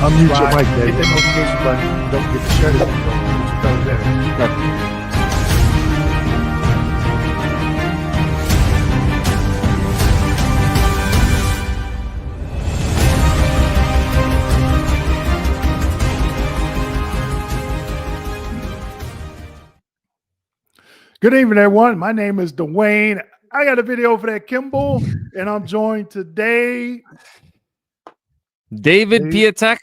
Unmute your mic, hit David. the notification button. Don't forget to share this video. Tell us that. Good evening, everyone. My name is Dwayne. I got a video for that Kimball, and I'm joined today. David Piatek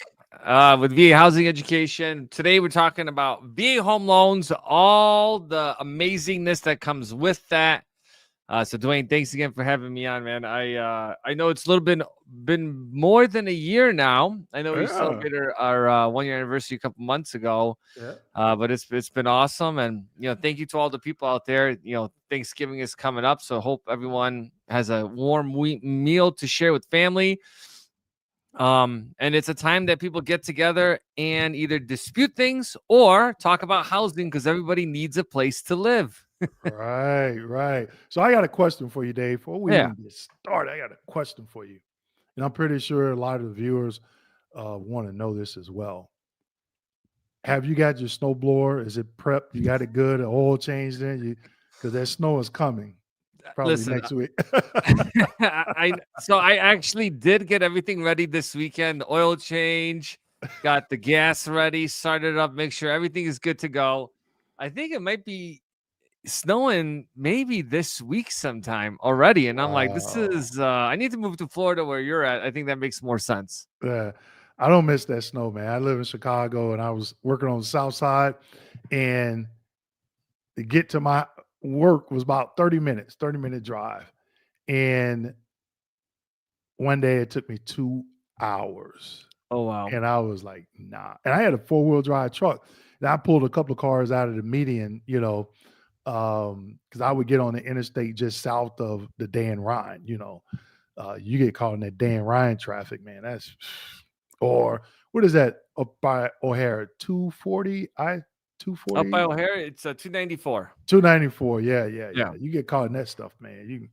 with VA Housing Education. Today we're talking about VA home loans, all the amazingness that comes with that. So Dwayne, thanks again for having me on, man. I know it's a little been more than a year now. I know we celebrated our 1 year anniversary a couple months ago. Yeah. But it's been awesome, and thank you to all the people out there. Thanksgiving is coming up, so hope everyone has a warm meal to share with family. And it's a time that people get together and either dispute things or talk about housing because everybody needs a place to live. Right. So I got a question for you, Dave. Before we Yeah. even get started, I got a question for you. And I'm pretty sure a lot of the viewers want to know this as well. Have you got your snowblower? Is it prepped? You got it good? Oil changed in? Because that snow is coming probably Listen, next week. So I actually did get everything ready this weekend. The oil change, got the gas ready, started up, make sure everything is good to go. I think it might be snowing maybe this week sometime already. And I'm like, this is I need to move to Florida where you're at. I think that makes more sense. Yeah. I don't miss that snow, man. I live in Chicago and I was working on the south side, and to get to my work was about 30-minute drive. And one day it took me 2 hours. Oh wow. And I was like, nah. And I had a 4-wheel drive truck. And I pulled a couple of cars out of the median, because I would get on the interstate just south of the Dan Ryan, you get caught in that Dan Ryan traffic, man. That's or what is that up by O'Hare? 240? 240? Up by O'Hare, it's 294. 294. Yeah. Yeah. You get caught in that stuff, man.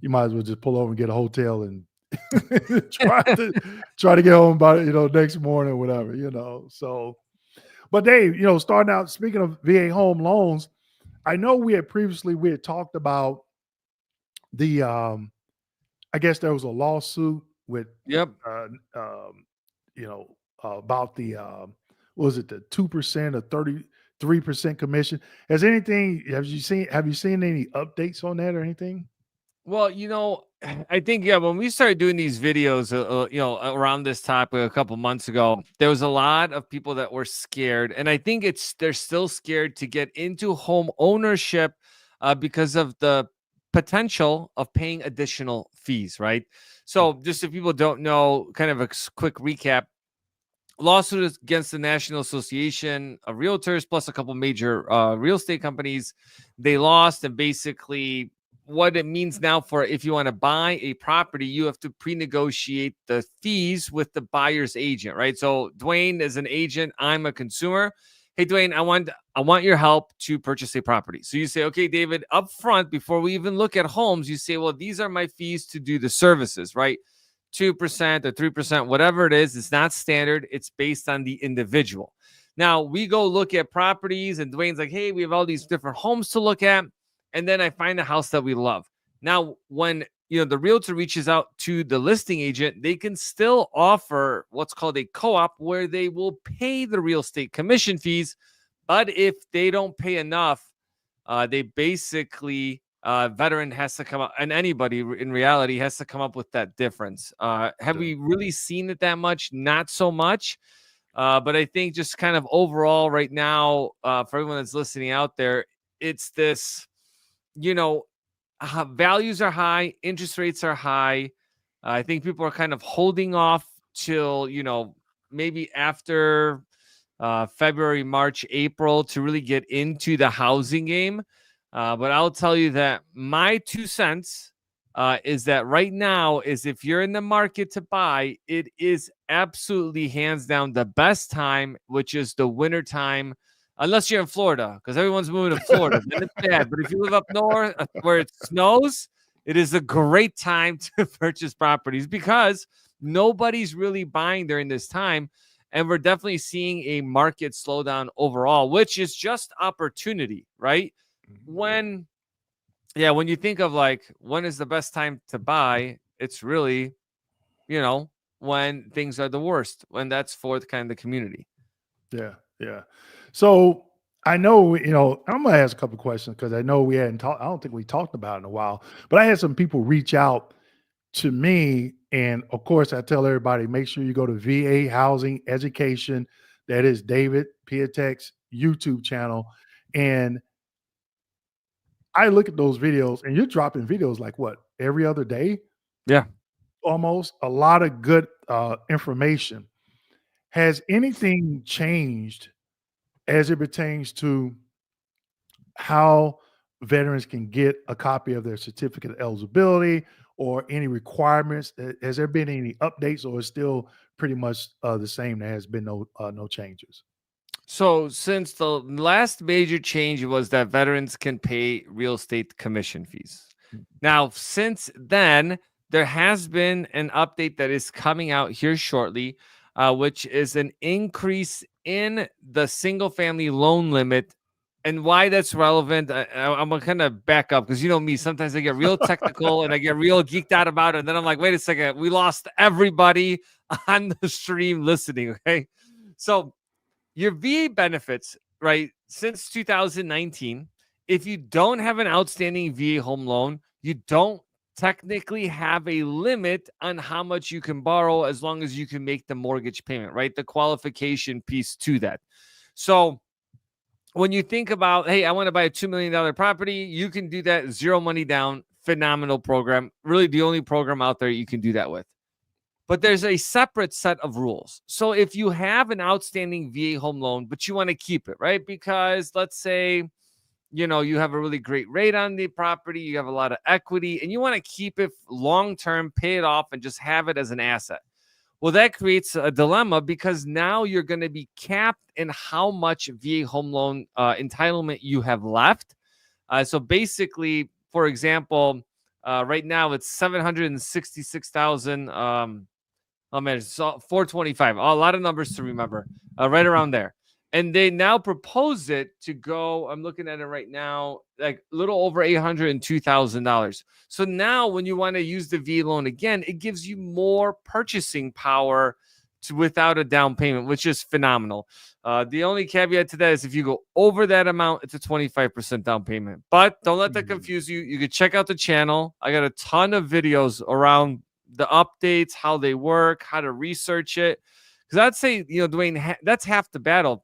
You might as well just pull over and get a hotel and try to get home by next morning or whatever, So, but Dave, starting out, speaking of VA home loans, I know we had talked about the I guess there was a lawsuit with about the was it the 2% or 33% commission? Have you seen any updates on that or anything? Well, I think, when we started doing these videos, around this topic a couple months ago, there was a lot of people that were scared. And I think they're still scared to get into home ownership because of the potential of paying additional fees, right? So just if people don't know, kind of a quick recap, lawsuit against the National Association of Realtors plus a couple major real estate companies. They lost, and basically what it means now for if you want to buy a property, you have to pre-negotiate the fees with the buyer's agent, right? So Dwayne is an agent, I'm a consumer. Hey, Dwayne, I want your help to purchase a property. So you say, okay, David, up front, before we even look at homes, you say, well, these are my fees to do the services, right? 2% or 3%, whatever it is, it's not standard. It's based on the individual. Now we go look at properties and Dwayne's like, hey, we have all these different homes to look at. And then I find a house that we love. Now, when the realtor reaches out to the listing agent, they can still offer what's called a co-op where they will pay the real estate commission fees. But if they don't pay enough, they basically veteran has to come up, and anybody in reality has to come up with that difference. Have we really seen it that much? Not so much. But I think just kind of overall right now, for everyone that's listening out there, it's this, values are high, interest rates are high. I think people are kind of holding off till, maybe after February, March, April to really get into the housing game. But I'll tell you that my 2 cents is that right now is if you're in the market to buy, it is absolutely hands down the best time, which is the winter time, unless you're in Florida, because everyone's moving to Florida. Then it's bad. But if you live up north where it snows, it is a great time to purchase properties because Nobody's really buying during this time. And we're definitely seeing a market slowdown overall, which is just opportunity, right? Yeah. When, yeah, when you think of like when is the best time to buy, it's really, you know, when things are the worst, when that's for the kind of the community. Yeah, yeah. So I know, I'm gonna ask a couple questions because I know we hadn't talked. I don't think we talked about it in a while, but I had some people reach out to me, and of course, I tell everybody make sure you go to VA Housing Education. That is David Piatek's YouTube channel, and I look at those videos, and you're dropping videos like what every other day, Yeah. almost a lot of good information. Has anything changed as it pertains to how veterans can get a copy of their certificate of eligibility or any requirements? Has there been any updates, or is still pretty much the same? There has been no changes. So, since the last major change was that veterans can pay real estate commission fees. Mm. Now, since then, there has been an update that is coming out here shortly, which is an increase in the single family loan limit. And why that's relevant, I'm gonna kind of back up because you know me, sometimes I get real technical and I get real geeked out about it. And then I'm like, wait a second, we lost everybody on the stream listening. Okay. So, your VA benefits, right, since 2019, if you don't have an outstanding VA home loan, you don't technically have a limit on how much you can borrow as long as you can make the mortgage payment, right? The qualification piece to that. So when you think about, hey, I want to buy a $2 million property, you can do that zero money down. Phenomenal program. Really, the only program out there you can do that with. But there's a separate set of rules. So if you have an outstanding VA home loan, but you want to keep it, right? Because let's say, you have a really great rate on the property, you have a lot of equity, and you want to keep it long term, pay it off, and just have it as an asset. Well, that creates a dilemma because now you're going to be capped in how much VA home loan entitlement you have left. So basically, for example, right now it's 766,000. Oh man, it's 425. A lot of numbers to remember, right around there. And they now propose it to go. I'm looking at it right now, like a little over $802,000. So now, when you want to use the V loan again, it gives you more purchasing power without a down payment, which is phenomenal. The only caveat to that is if you go over that amount, it's a 25% down payment. But don't let that Mhm. confuse you. You can check out the channel. I got a ton of videos around the updates, how they work, how to research it. Because I'd say, Dwayne, that's half the battle.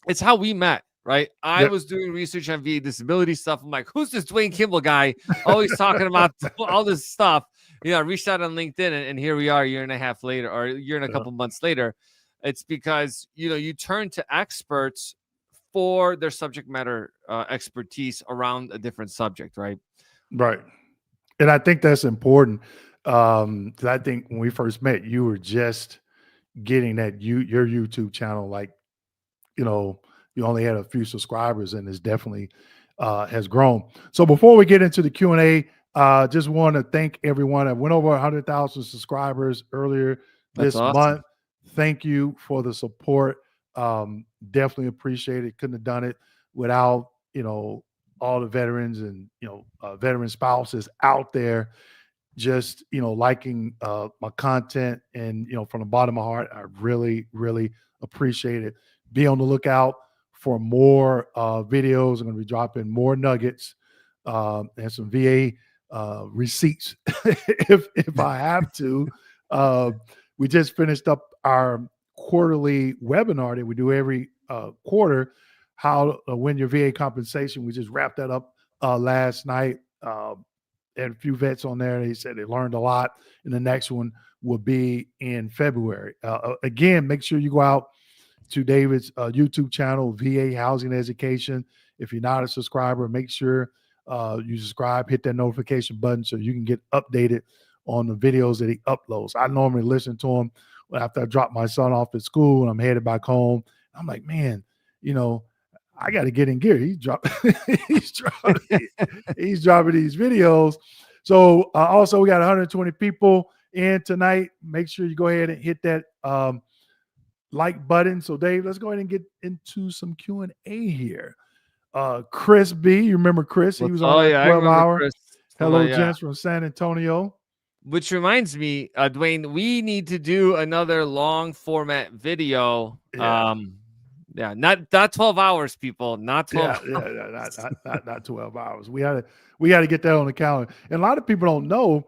It's how we met, right? I Yep. was doing research on VA disability stuff. I'm like, who's this Dwayne Kimball guy always talking about all this stuff? I reached out on LinkedIn, and here we are a year and a half later, or a year and a Yeah. couple months later. It's because, you turn to experts for their subject matter expertise around a different subject, right? Right. And I think that's important. 'Cause I think when we first met, you were just getting your YouTube channel, like, you know, you only had a few subscribers, and it's definitely has grown. So before we get into the Q&A, just want to thank everyone. I went over 100,000 subscribers earlier That's this awesome. month. Thank you for the support. Definitely appreciate it. Couldn't have done it without, all the veterans and, veteran spouses out there just liking my content, and from the bottom of my heart, I really really appreciate it. Be on the lookout for more videos. I'm going to be dropping more nuggets, and some VA receipts if I have to. uh, we just finished up our quarterly webinar that we do every quarter, how win your VA compensation. We just wrapped that up last night. And a few vets on there. They said they learned a lot. And the next one will be in February. Again, make sure you go out to David's YouTube channel, VA Housing Education. If you're not a subscriber, make sure you subscribe, hit that notification button so you can get updated on the videos that he uploads. I normally listen to him after I drop my son off at school and I'm headed back home. I'm like, man, you know, I got to get in gear. He's dropping, he's dropping these videos. So also we got 120 people in tonight, make sure you go ahead and hit that like button. So, Dave, let's go ahead and get into some Q&A here. Chris B, you remember Chris? He was on Oh that yeah, I 12 remember hour. Chris. Hello, Yeah. gents from San Antonio. Which reminds me, Dwayne, we need to do another long format video. Yeah. Yeah, not 12 hours, people. Not 12 Not 12 hours. We got to get that on the calendar. And a lot of people don't know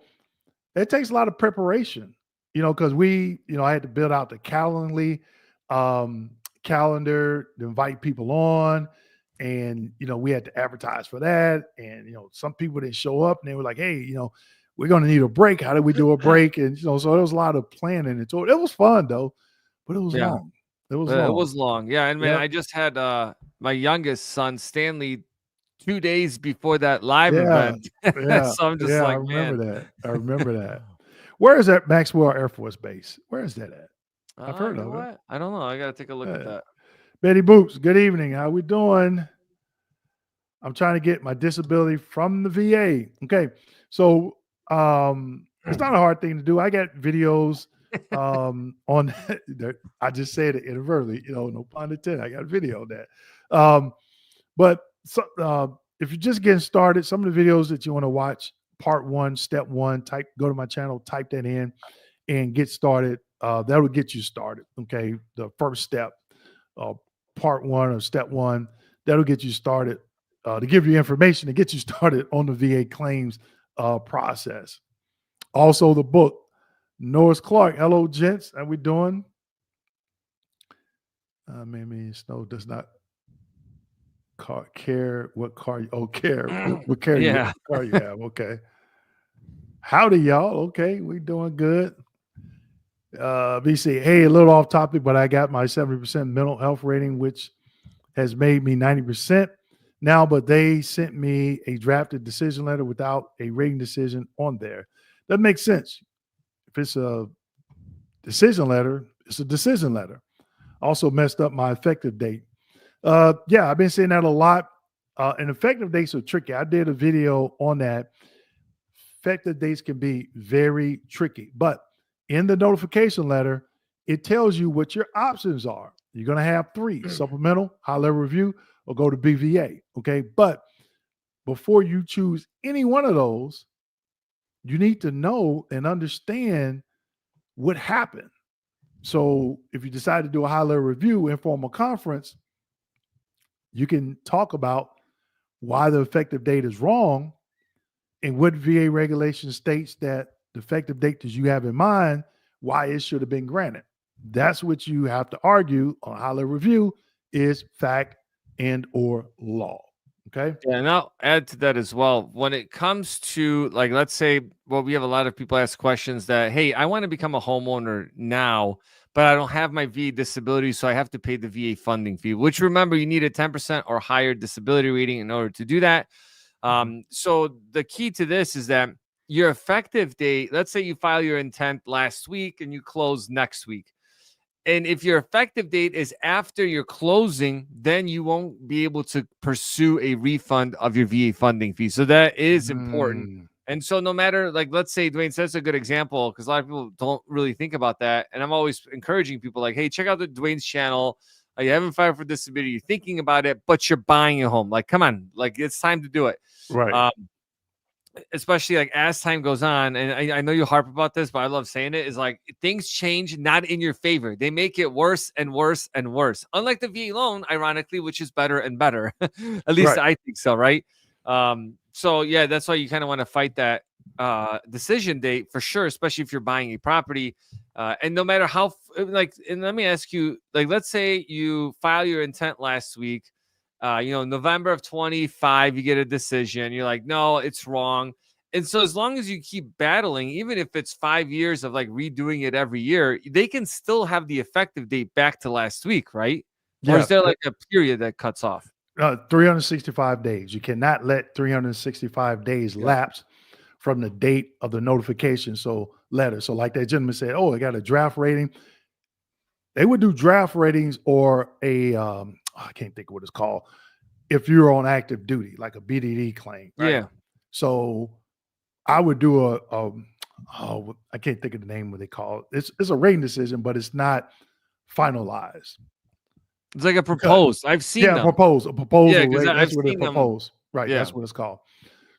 it takes a lot of preparation, because I had to build out the um, calendar to invite people on. And, we had to advertise for that. And, some people didn't show up and they were like, hey, we're going to need a break. How do we do a break? And, so there was a lot of planning. And so it was fun though, but it was Yeah, long. It was it long. was long. Yeah, and man, Yep. I just had my youngest son, Stanley, 2 days before that live Yeah. event. Yeah. So I'm just Yeah. I like, remember man. that. I remember that. Where is that Maxwell Air Force Base? Where is that at? I've You heard know of it. what? I don't know. I gotta take a look at Yeah. that. Betty Boops, good evening. How we doing? I'm trying to get my disability from the VA. Okay. So it's not a hard thing to do. I got videos on that. I just said it inadvertently, no pun intended. I got a video on that. But so, if you're just getting started, some of the videos that you want to watch, part one, step one, go to my channel, type that in and get started. That'll get you started. Okay. The first step, uh, part one or step one, that'll get you started to give you information to get you started on the VA claims process. Also, the book, Norris Clark. Hello, gents. How we doing? Maybe Snow does not care what car you care what car you Yeah. have. Okay. Howdy, y'all. Okay, we doing good. BC, hey, a little off topic, but I got my 70% mental health rating, which has made me 90% now, but they sent me a drafted decision letter without a rating decision on there. That makes sense. If it's a decision letter, it's a decision letter. Also messed up my effective date. Yeah, I've been saying that a lot. And effective dates are tricky. I did a video on that. Effective dates can be very tricky, but in the notification letter, it tells you what your options are. You're going to have three: supplemental, high level review, or go to BVA. Okay. But before you choose any one of those, you need to know and understand what happened. So if you decide to do a high level review, informal conference, you can talk about why the effective date is wrong and what VA regulation states that the effective date that you have in mind, why it should have been granted. That's what you have to argue on high level review is fact and or law. Okay. Yeah, and I'll add to that as well. When it comes to, like, let's say, well, we have a lot of people ask questions that, hey, I want to become a homeowner now, but I don't have my VA disability, so I have to pay the VA funding fee, which, remember, you need a 10% or higher disability rating in order to do that. So the key to this is that your effective date, let's say you file your intent last week and you close next week. And if your effective date is after your closing, then you won't be able to pursue a refund of your VA funding fee. So that is important. Mm, And so no matter, like, let's say, Dwayne, so that's a good example because a lot of people don't really think about that. And I'm always encouraging people like, hey, check out the Dwayne's channel. You haven't filed for disability, you're thinking about it, but you're buying a home. Like, come on, like, it's time to do it. right. Um, Especially like as time goes on, and I know you harp about this, but I love saying it, is like things change not in your favor. They make it worse and worse and worse. Unlike the VA loan, ironically, which is better and better. At least Right. I think so, right? So yeah, that's why you kind of want to fight that decision date for sure, especially if you're buying a property. And no matter how like, and let me ask you, like, let's say you file your intent last week. November of 25, you get a decision. You're like, no, it's wrong. And so as long as you keep battling, even if it's 5 years of like redoing it every year, they can still have the effective date back to last week, right? Or is Yeah. there like a period that cuts off? 365 days. You cannot let 365 days Yeah. lapse from the date of the notification. So letter. So like that gentleman said, oh, I got a draft rating. They would do draft ratings or I can't think of what it's called if you're on active duty, like a BDD claim, right? Yeah. So I would do oh, I can't think of the name what they call it. It's a rating decision, but it's not finalized. It's like a Because proposed. I've seen yeah, them. a Yeah, proposal because rate. I've That's what it seen them. proposed. Right, Yeah. that's what it's called.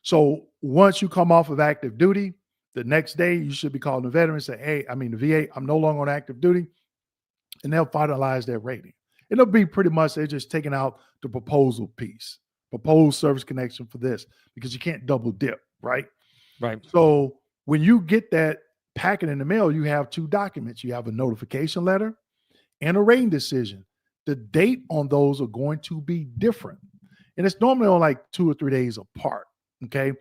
So once you come off of active duty, the next day you should be calling the veteran and say, "Hey, I mean the VA, I'm no longer on active duty," and they'll finalize their rating. It'll be pretty much they're just taking out the proposal piece, proposed service connection for this because you can't double dip, right? Right. So when you get that packet in the mail, you have two documents. You have a notification letter and a rating decision. The date on those are going to be different. And it's normally on like 2 or 3 days apart. Okay.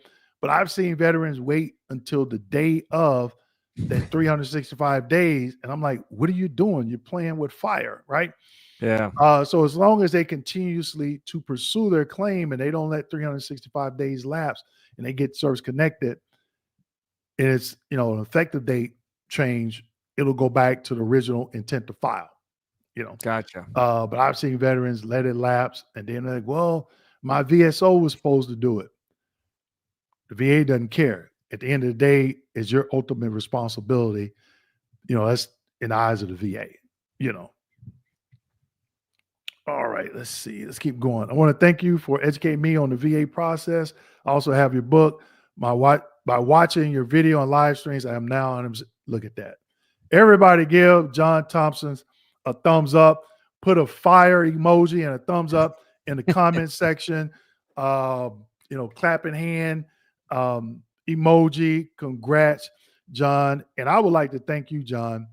But I've seen veterans wait until the day of that 365 days. And I'm like, what are you doing? You're playing with fire, right? Yeah. So as long as they continuously to pursue their claim and they don't let 365 days lapse and they get service connected, and it's an effective date change, it'll go back to the original intent to file. Gotcha. But I've seen veterans let it lapse, and then they're like, "Well, my VSO was supposed to do it." The VA doesn't care. At the end of the day, it's your ultimate responsibility. That's in the eyes of the VA. You know. All right, let's see. Let's keep going. I want to thank you for educating me on the VA process. I also have your book. By watching your video and live streams, I am now on. Look at that. Everybody give John Thompson's a thumbs up. Put a fire emoji and a thumbs up in the comment section. Clapping hand emoji. Congrats, John. And I would like to thank you, John,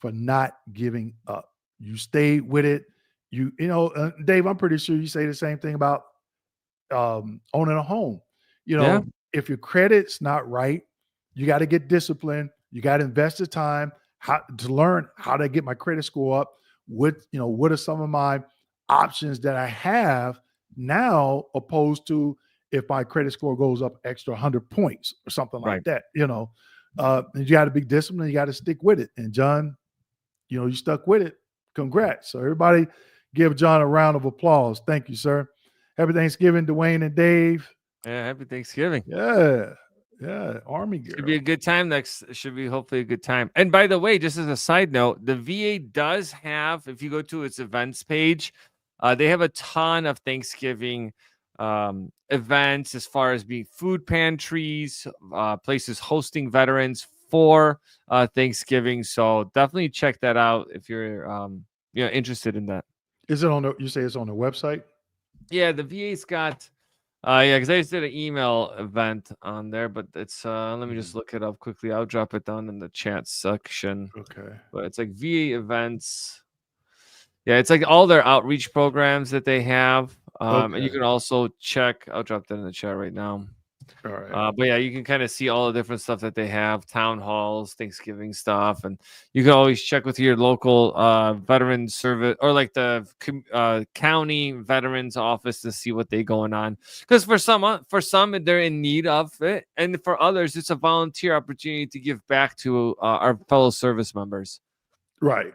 for not giving up. You stayed with it. Dave, I'm pretty sure you say the same thing about owning a home. Yeah. If your credit's not right, you got to get disciplined. You got to invest the time to learn how to get my credit score up. What are some of my options that I have now, opposed to if my credit score goes up extra 100 points or something like Right. that. And you got to be disciplined. You got to stick with it. And John, you stuck with it. Congrats. So everybody give John a round of applause. Thank you, sir. Happy Thanksgiving, Dwayne and Dave. Yeah. Happy Thanksgiving. Yeah. Yeah. Army girl. Should be a good time next. Should be hopefully a good time. And by the way, just as a side note, the VA does have, if you go to its events page, they have a ton of Thanksgiving events as far as being food pantries, places hosting veterans for Thanksgiving. So definitely check that out if you're interested in that. Is it you say it's on the website? Yeah, the VA's got yeah, because I just did an email event on there, but it's let me just look it up quickly. I'll drop it down in the chat section. Okay. But it's like VA events. Yeah, it's like all their outreach programs that they have. And you Okay. can also check, I'll drop that in the chat right now. All right. But yeah, you can kind of see all the different stuff that they have, town halls, Thanksgiving stuff, and you can always check with your local veteran service or like the county veterans office to see what they going on. Because for some they're in need of it, and for others it's a volunteer opportunity to give back to our fellow service members. Right.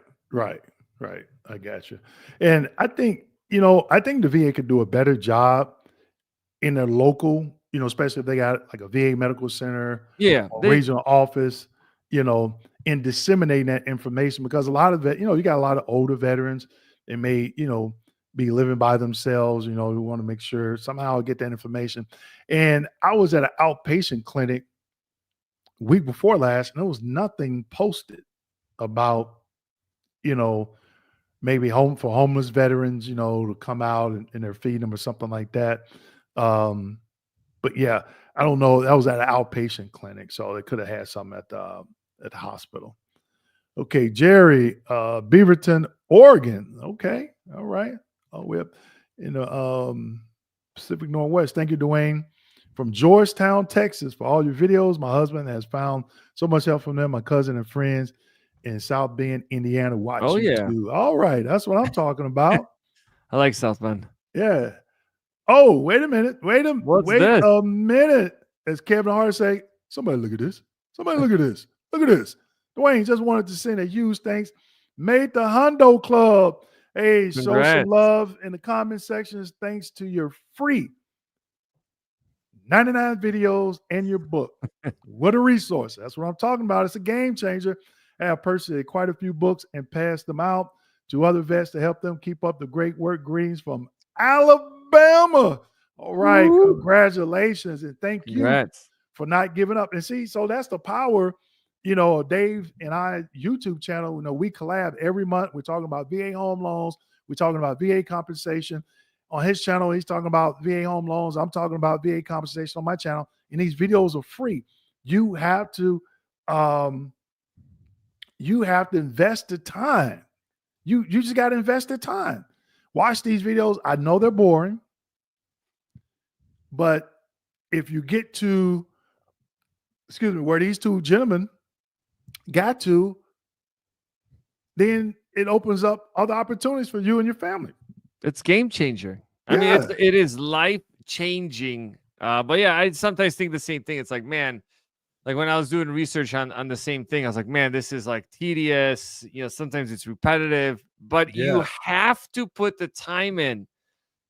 I got you. And I think the VA could do a better job in their local, especially if they got like a VA medical center Yeah, or regional office, in disseminating that information, because a lot of it, you got a lot of older veterans. They may, be living by themselves, we want to make sure somehow get that information. And I was at an outpatient clinic week before last, and there was nothing posted about, maybe home for homeless veterans, to come out and they're feeding them or something like that. But yeah, I don't know. That was at an outpatient clinic, so they could have had something at the hospital. Okay, Jerry, Beaverton, Oregon. Okay, all right. Oh, we're up in the Pacific Northwest. Thank you, Dwayne. From Georgetown, Texas, for all your videos. My husband has found so much help from them. My cousin and friends in South Bend, Indiana, watch Oh, you yeah. too. All right, that's what I'm talking about. I like South Bend. Yeah. Oh, wait a minute. Wait What's a this? minute. As Kevin Hart say, somebody look at this. Somebody look at this. Look at this. Dwayne just wanted to send a huge thanks. Made the Hundo Club. Hey, show some Congrats. love in the comment sections. Thanks to your free 99 videos and your book. What a resource. That's what I'm talking about. It's a game changer. I have purchased quite a few books and passed them out to other vets to help them keep up the great work. Greetings from Alabama. All right. Woo. Congratulations. And thank you Congrats. for not giving up. And see, so that's the power, you know, Dave and I YouTube channel. You know, we collab every month. We're talking about VA home loans. We're talking about VA compensation. On his channel, he's talking about VA home loans. I'm talking about VA compensation on my channel. And these videos are free. You have to invest the time. You just got to invest the time. Watch these videos. I know they're boring, but if you get to, where these two gentlemen got to, then it opens up other opportunities for you and your family. It's game changer. I mean, it is life changing. But yeah, I sometimes think the same thing. It's like, man, like when I was doing research on the same thing, I was like, man, this is like tedious. You know, sometimes it's repetitive, but you have to put the time in.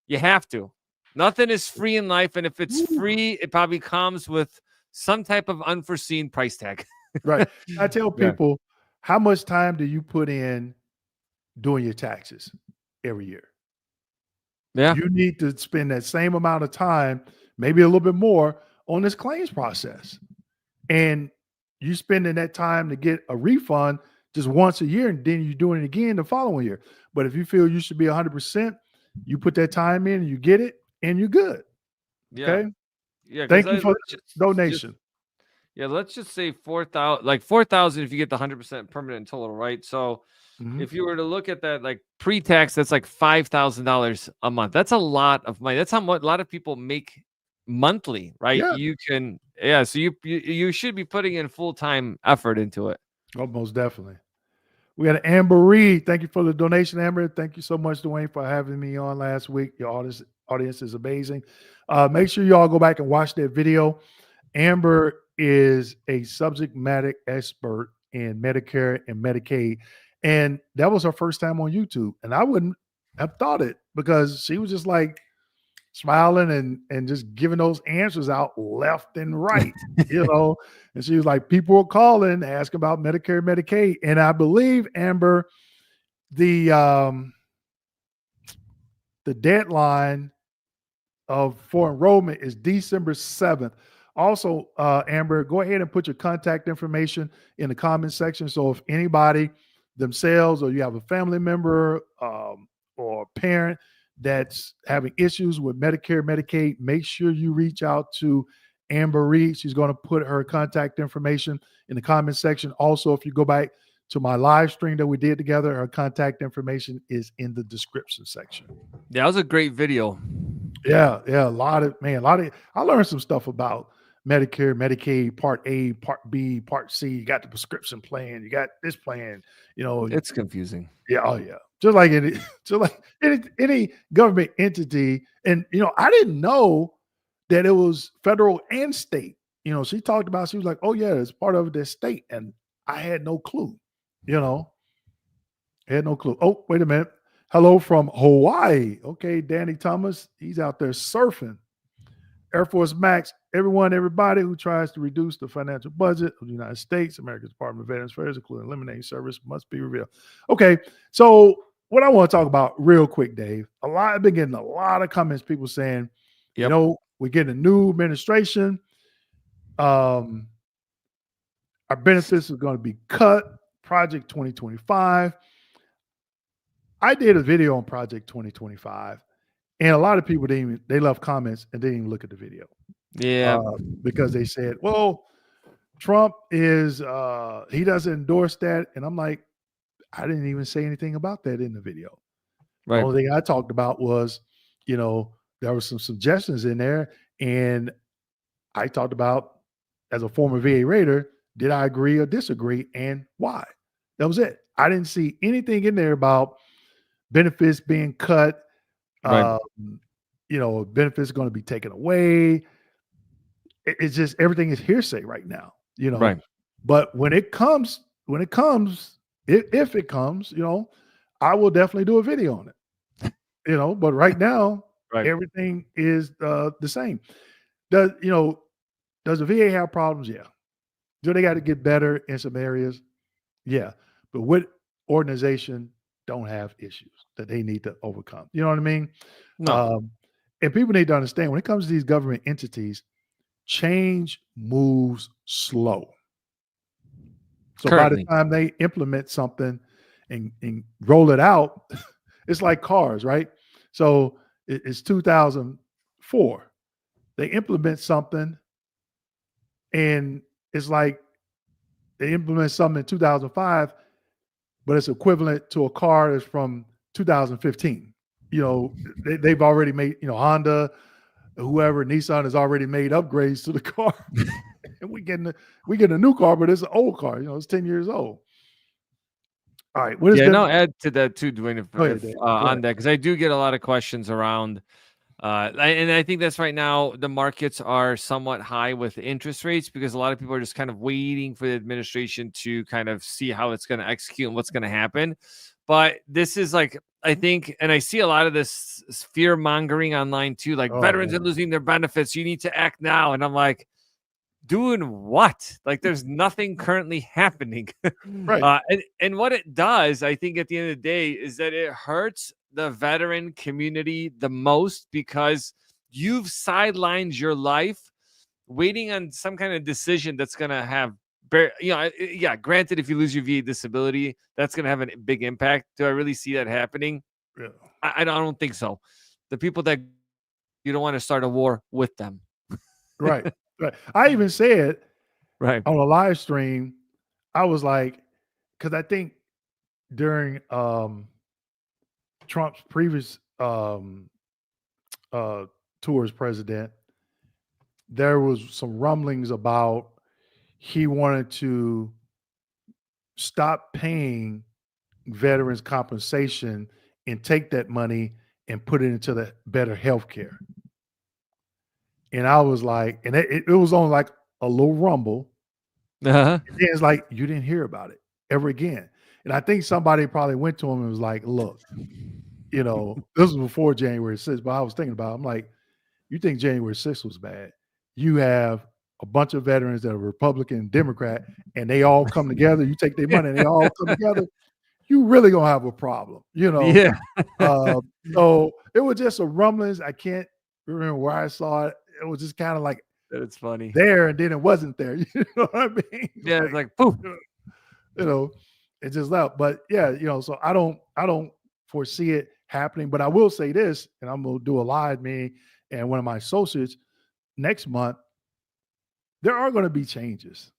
You have to. Nothing is free in life, and if it's free, it probably comes with some type of unforeseen price tag. Right. I tell people, how much time do you put in doing your taxes every year? Yeah. You need to spend that same amount of time, maybe a little bit more, on this claims process. And you spending that time to get a refund just once a year, and then you're doing it again the following year. But if you feel you should be 100%, you put that time in and you get it, and you're good. Yeah. Okay. Yeah. Thank you for the donation. Let's just say 4,000, like 4,000 if you get the 100% permanent total, right? So if you were to look at that, like pre-tax, that's like $5,000 a month. That's a lot of money. That's how much a lot of people make monthly, right? Yeah. You can, so you should be putting in full-time effort into it. Oh, most definitely. We had Amber Reed. Thank you for the donation, Amber. Thank you so much, Dwayne, for having me on last week. Your audience is amazing. Make sure you all go back and watch that video. Amber is a subject matter expert in Medicare and Medicaid. And that was her first time on YouTube. And I wouldn't have thought it, because she was just like smiling and just giving those answers out left and right, you know. And she was like, people were calling, asking about Medicare, Medicaid. And I believe, Amber, the deadline for enrollment is December 7th. Also, Amber, go ahead and put your contact information in the comment section. So if anybody themselves, or you have a family member or parent that's having issues with Medicare, Medicaid, make sure you reach out to Amber Reed. She's going to put her contact information in the comment section. Also, if you go back to my live stream that we did together, her contact information is in the description section. Yeah, that was a great video. Yeah, a lot of I learned some stuff about Medicare, Medicaid, Part A, Part B, Part C. You got the prescription plan, you got this plan, you know. It's confusing. Yeah, oh yeah. Just like any government entity. And you know, I didn't know that it was federal and state. You know, she talked about, she was like, oh yeah, it's part of the state. And I had no clue, you know. I had no clue. Oh, wait a minute. Hello from Hawaii. Okay, Danny Thomas, he's out there surfing. Air Force Max, everybody who tries to reduce the financial budget of the United States, America's Department of Veterans Affairs, including eliminating service, must be revealed. Okay, so what I want to talk about real quick, Dave, I've been getting a lot of comments, people saying, you know, we're getting a new administration. Our benefits are going to be cut. Project 2025. I did a video on Project 2025, and a lot of people they left comments and didn't even look at the video. Yeah. Because they said, well, Trump is he doesn't endorse that. And I'm like, I didn't even say anything about that in the video. Right. The only thing I talked about was, you know, there were some suggestions in there, and I talked about, as a former VA Raider, did I agree or disagree, and why? That was it. I didn't see anything in there about benefits being cut. Right. You know, benefits going to be taken away. It's just everything is hearsay right now, you know. Right. But when it comes, if it comes, you know, I will definitely do a video on it. You know, but right now, everything is the same. Does does the VA have problems? Yeah. Do they got to get better in some areas? Yeah. But what organization don't have issues that they need to overcome? You know what I mean? No, Um, and people need to understand when it comes to these government entities, change moves slow. So by the currently. time they implement something and roll it out, it's like cars, right? So it's 2004. They implement something, and it's like they implement something in 2005, but it's equivalent to a car that's from 2015. They've already made, Honda, whoever, Nissan has already made upgrades to the car. And we getting a new car, but it's an old car. It's 10 years old. All right, what is Yeah, and I'll different? add to that too, Dwayne, Go ahead, if Dave. Go ahead. on that, because I do get a lot of questions around. And I think that's right now the markets are somewhat high with interest rates because a lot of people are just kind of waiting for the administration to kind of see how it's going to execute and what's going to happen. But this is like, I think, and I see a lot of this fear mongering online too, like Oh veterans are man. losing their benefits. You need to act now. And I'm like, doing what? Like, there's nothing currently happening. Right. And what it does, I think, at the end of the day, is that it hurts the veteran community the most because you've sidelined your life waiting on some kind of decision that's going to have, yeah, granted, if you lose your VA disability, that's going to have a big impact. Do I really see that happening? Yeah. I don't think so. The people that you don't want to start a war with them. Right. Right. I even said Right. on a live stream, I was like, because I think during Trump's previous uh, tour as president, there was some rumblings about he wanted to stop paying veterans compensation and take that money and put it into the better health care. And I was like, and it was on like a little rumble. Uh-huh. And then it's like, you didn't hear about it ever again. And I think somebody probably went to him and was like, look, this was before January 6th, but I was thinking about it. I'm like, you think January 6th was bad? You have a bunch of veterans that are Republican and Democrat, and they all come together. You take their money and they all come together. You really gonna have a problem. Yeah. Uh, so it was just a rumblings. I can't remember where I saw it. It was just kind of like That's funny. there, and then it wasn't there. You know what I mean? Yeah, it's Like, like poof. you know, it just left. But yeah, so I don't foresee it happening. But I will say this, and I'm gonna do a live me and one of my associates next month. There are going to be changes,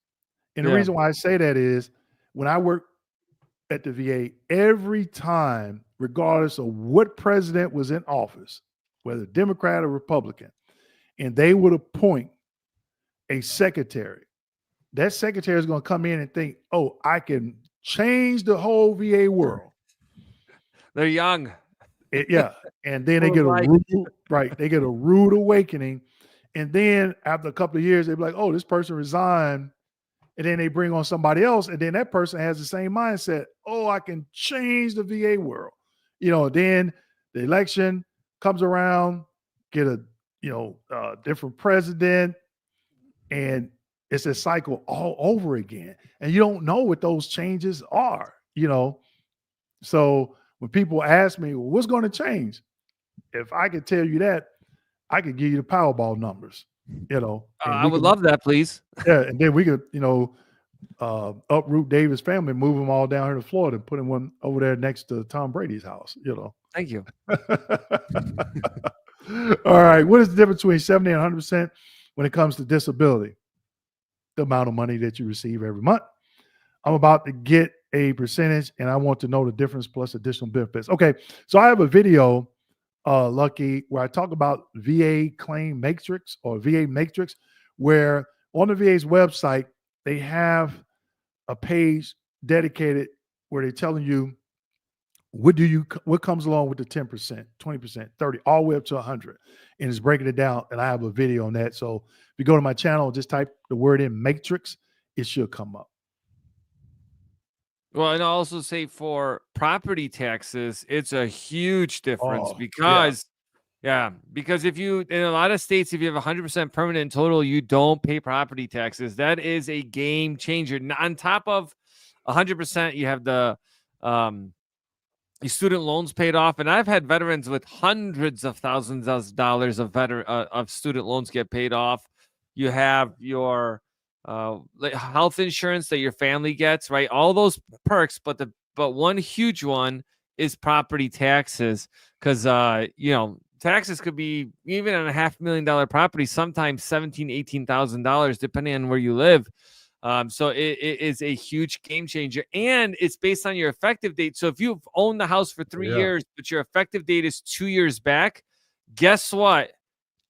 and the Yeah. reason why I say that is when I work at the VA, every time, regardless of what president was in office, whether Democrat or Republican, and they would appoint a secretary. That secretary is going to come in and think, "Oh, I can change the whole VA world." They're young. Yeah, and then they Full of get a life. rude right. They get a rude awakening, and then after a couple of years, they be like, "Oh, this person resigned," and then they bring on somebody else, and then that person has the same mindset. Oh, I can change the VA world. Then the election comes around, get a different president, and it's a cycle all over again. And you don't know what those changes are. So when people ask me, well, what's going to change? If I could tell you that, I could give you the Powerball numbers, and I we would can, love that, please. yeah, and then we could, uproot Davis' family, move them all down here to Florida, and put him one over there next to Tom Brady's house. Thank you. All right. What is the difference between 70 and 100% when it comes to disability? The amount of money that you receive every month. I'm about to get a percentage, and I want to know the difference plus additional benefits. Okay. So I have a video, Lucky, where I talk about VA claim matrix or VA matrix, where on the VA's website, they have a page dedicated where they're telling you what comes along with the 10%, 20%, 30, all the way up to 100, and it's breaking it down. And I have a video on that. So if you go to my channel, just type the word in matrix, it should come up. Well, and I'll also say for property taxes, it's a huge difference Oh, yeah. because Yeah, because if you in a lot of states, if you have 100% permanent total, you don't pay property taxes. That is a game changer. On top of 100%, you have the um, your student loans paid off, and I've had veterans with hundreds of thousands of dollars of student loans get paid off. You have your health insurance that your family gets, right? All those perks, but one huge one is property taxes, because taxes could be even on a $500,000 property, sometimes 17, $18,000, depending on where you live. So it is a huge game changer, and it's based on your effective date. So if you've owned the house for 3 years, but your effective date is 2 years back, guess what?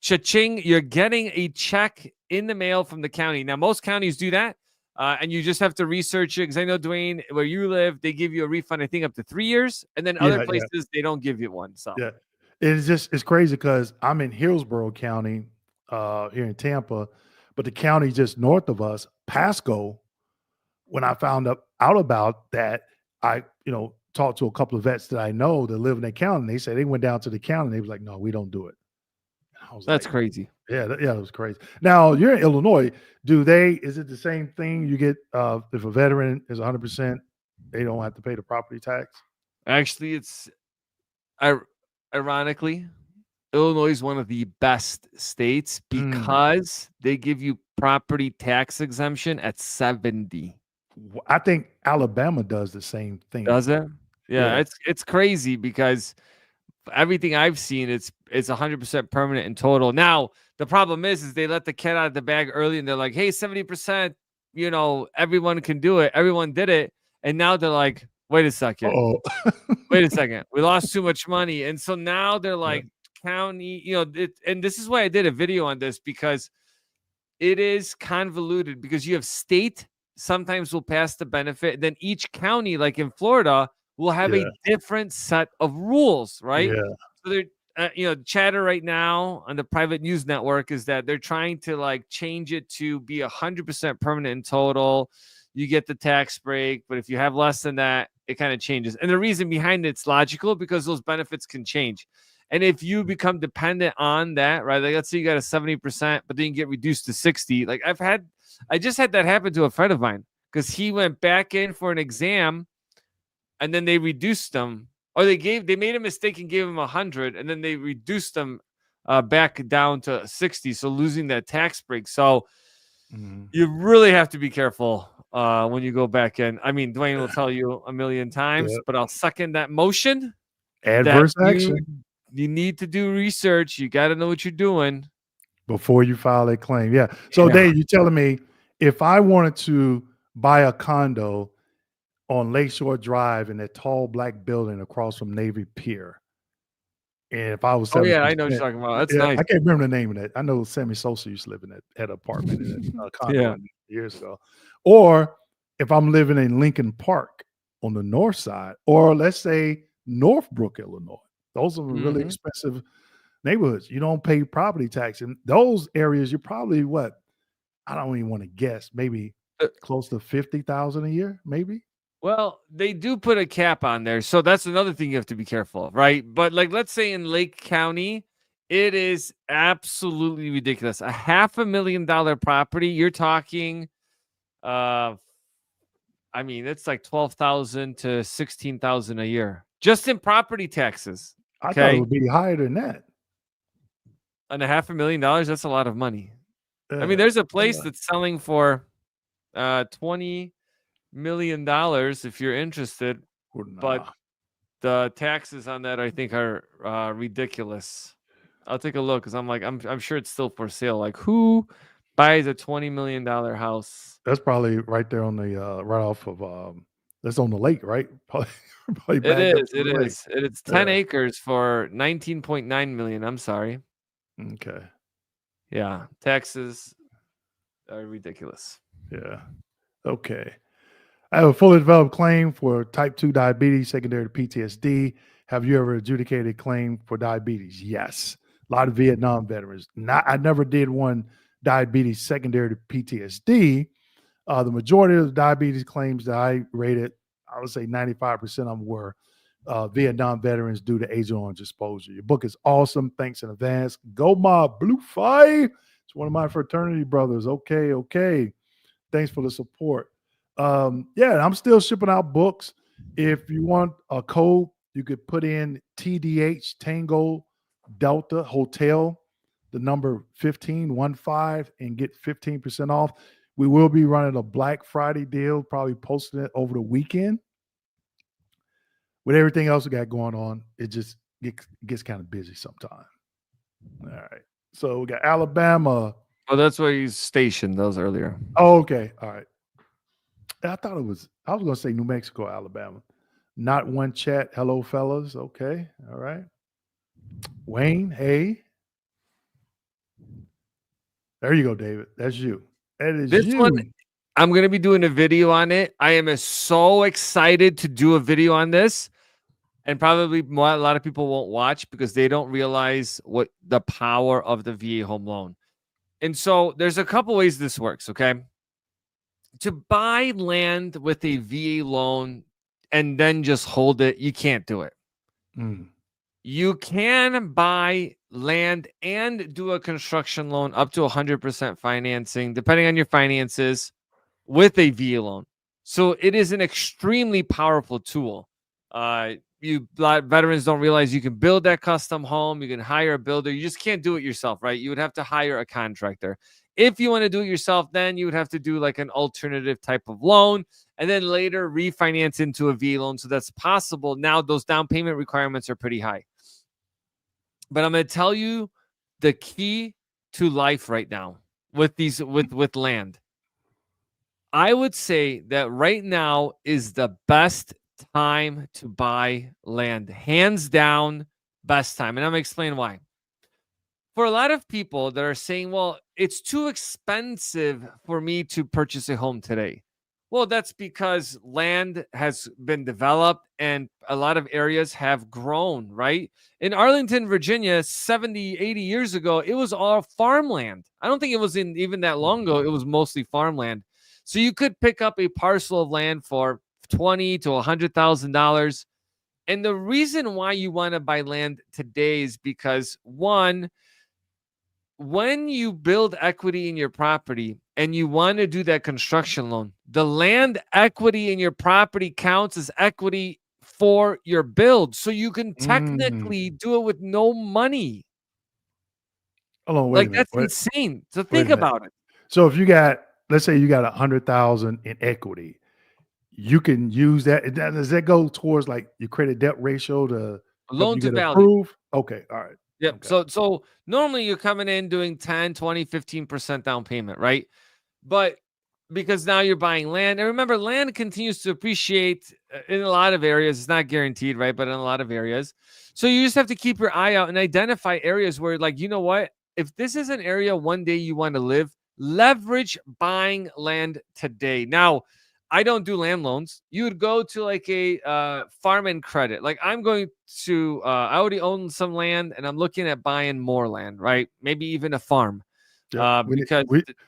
Cha-ching, you're getting a check in the mail from the county. Now, most counties do that, and you just have to research it, because I know, Dwayne, where you live, they give you a refund, I think, up to 3 years, and then other Yeah, yeah, places, they don't give you one. So yeah. It's crazy because I'm in Hillsborough County, here in Tampa, but the county just north of us, Pasco. When I found out about that, I talked to a couple of vets that I know that live in that county. And they said they went down to the county. And they was like, "No, we don't do it." And I was that's like, crazy. "Yeah, yeah, it was crazy." Now you're in Illinois. Do they? Is it the same thing? You get if a veteran is 100%, they don't have to pay the property tax. Actually, it's ironically, Illinois is one of the best states Mm. because they give you property tax exemption at 70. I think Alabama does the same thing. Does it? Yeah, Yeah. it's crazy because everything I've seen, it's 100% permanent in total. Now, the problem is they let the cat out of the bag early, and they're like, "Hey, 70%, everyone can do it. Everyone did it." And now they're like, "Wait a second. Oh. Wait a second. We lost too much money." And so now they're Yeah. like, county, and this is why I did a video on this, because it is convoluted, because you have state sometimes will pass the benefit, then each county, like in Florida, will have a Yeah. different set of rules, right? Yeah. So they're chatter right now on the private news network is that they're trying to like change it to be 100% permanent in total. You get the tax break, but if you have less than that, it kind of changes. And the reason behind it's logical, because those benefits can change. And if you become dependent on that, right? Like, let's say you got a 70%, but then you get reduced to 60. Like I just had that happen to a friend of mine, because he went back in for an exam, and then they reduced them, or they made a mistake and gave him 100, and then they reduced them back down to 60. So losing that tax break. So Mhm. you really have to be careful when you go back in. I mean, Dwayne will tell you a million times, Yeah. but I'll second that motion that Adverse you action you need to do research. You got to know what you're doing. before you file a claim. Yeah. So Yeah. Dave, you're telling me if I wanted to buy a condo on Lakeshore Drive in that tall black building across from Navy Pier, and if I was Oh yeah, I know what 70%, you're talking about. That's yeah, nice. I can't remember the name of that. I know Sammy Sosa used to live in that apartment in that condo Yeah. in years ago. Or if I'm living in Lincoln Park on the north side, or let's say Northbrook, Illinois. Those are really Hmm. expensive neighborhoods. You don't pay property tax in those areas. You're probably what? I don't even want to guess. Maybe close to 50,000 a year, maybe. Well, they do put a cap on there. So that's another thing you have to be careful of, right? But like, let's say in Lake County, it is absolutely ridiculous. A $500,000 property, you're talking, uh, I mean, it's like 12,000 to 16,000 a year just in property taxes. I thought it Okay. would be higher than that. And $500,000, that's a lot of money. I mean, Yeah. there's a place that's selling for $20 million if you're interested, Well, but nah. the taxes on that, I think, are ridiculous. I'll take a look, because I'm sure it's still for sale. Like, who buys a $20 million house? That's probably right there on the right off of that's on the lake, right? Probably It back up is. to It the lake. is. It's 10 Yeah. acres for 19.9 million. I'm sorry. Okay. Yeah, taxes are ridiculous. Yeah. Okay. I have a fully developed claim for type 2 diabetes secondary to PTSD. Have you ever adjudicated a claim for diabetes? Yes. A lot of Vietnam veterans. I never did one diabetes secondary to PTSD. The majority of the diabetes claims that I rated, I would say 95% of them were Vietnam veterans due to Agent Orange exposure. Your book is awesome. Thanks in advance. Go Mob Blue Fi. It's one of my fraternity brothers. Okay, okay. Thanks for the support. Yeah, I'm still shipping out books. If you want a code, you could put in TDH Tango Delta Hotel, the number 1515, and get 15% off. We will be running a Black Friday deal, probably posting it over the weekend. With everything else we got going on, it just gets kind of busy sometimes. All right. So we got Alabama. Oh, that's where he's stationed. That was earlier. Oh, okay. All right. I was going to say New Mexico, Alabama. Not one chat. Hello, fellas. Okay. All right. Wayne, hey. There you go, David. That's you. That is This you. one, I'm going to be doing a video on it. I am so excited to do a video on this. And probably a lot of people won't watch because they don't realize what the power of the VA home loan. And so there's a couple ways this works, okay? To buy land with a VA loan and then just hold it, you can't do it. Mm. You can buy land and do a construction loan up to 100% financing, depending on your finances, with a VA loan. So it is an extremely powerful tool. Veterans don't realize you can build that custom home. You can hire a builder. You just can't do it yourself, right? You would have to hire a contractor. If you want to do it yourself, then you would have to do like an alternative type of loan and then later refinance into a VA loan. So that's possible. Now those down payment requirements are pretty high. But I'm going to tell you the key to life right now with these with land. I would say that right now is the best time to buy land. Hands down, best time. And I'm going to explain why. For a lot of people that are saying, well, it's too expensive for me to purchase a home today. Well, that's because land has been developed and a lot of areas have grown, right? In Arlington, Virginia, 70, 80 years ago, it was all farmland. I don't think it was even that long ago. It was mostly farmland. So you could pick up a parcel of land for $20,000 to $100,000. And the reason why you want to buy land today is because, one, when you build equity in your property and you want to do that construction loan, the land equity in your property counts as equity for your build. So you can technically do it with no money. Hold on, wait a minute. That's insane. So Wait think a minute. about it. So if you got, let's say you got 100,000 in equity, you can use that. Does that go towards like your credit debt ratio to help Loan you to get value. approved? Okay, all right. Yep. Okay. So normally you're coming in doing 10, 20, 15% down payment, right? But because now you're buying land, and remember, land continues to appreciate in a lot of areas. It's not guaranteed, right? But in a lot of areas. So you just have to keep your eye out and identify areas where, like, you know what? If this is an area one day you want to live, leverage buying land today. Now, I don't do land loans. You would go to like a farm and credit. Like I'm going to, I already own some land and I'm looking at buying more land, right? Maybe even a farm. Yep. Because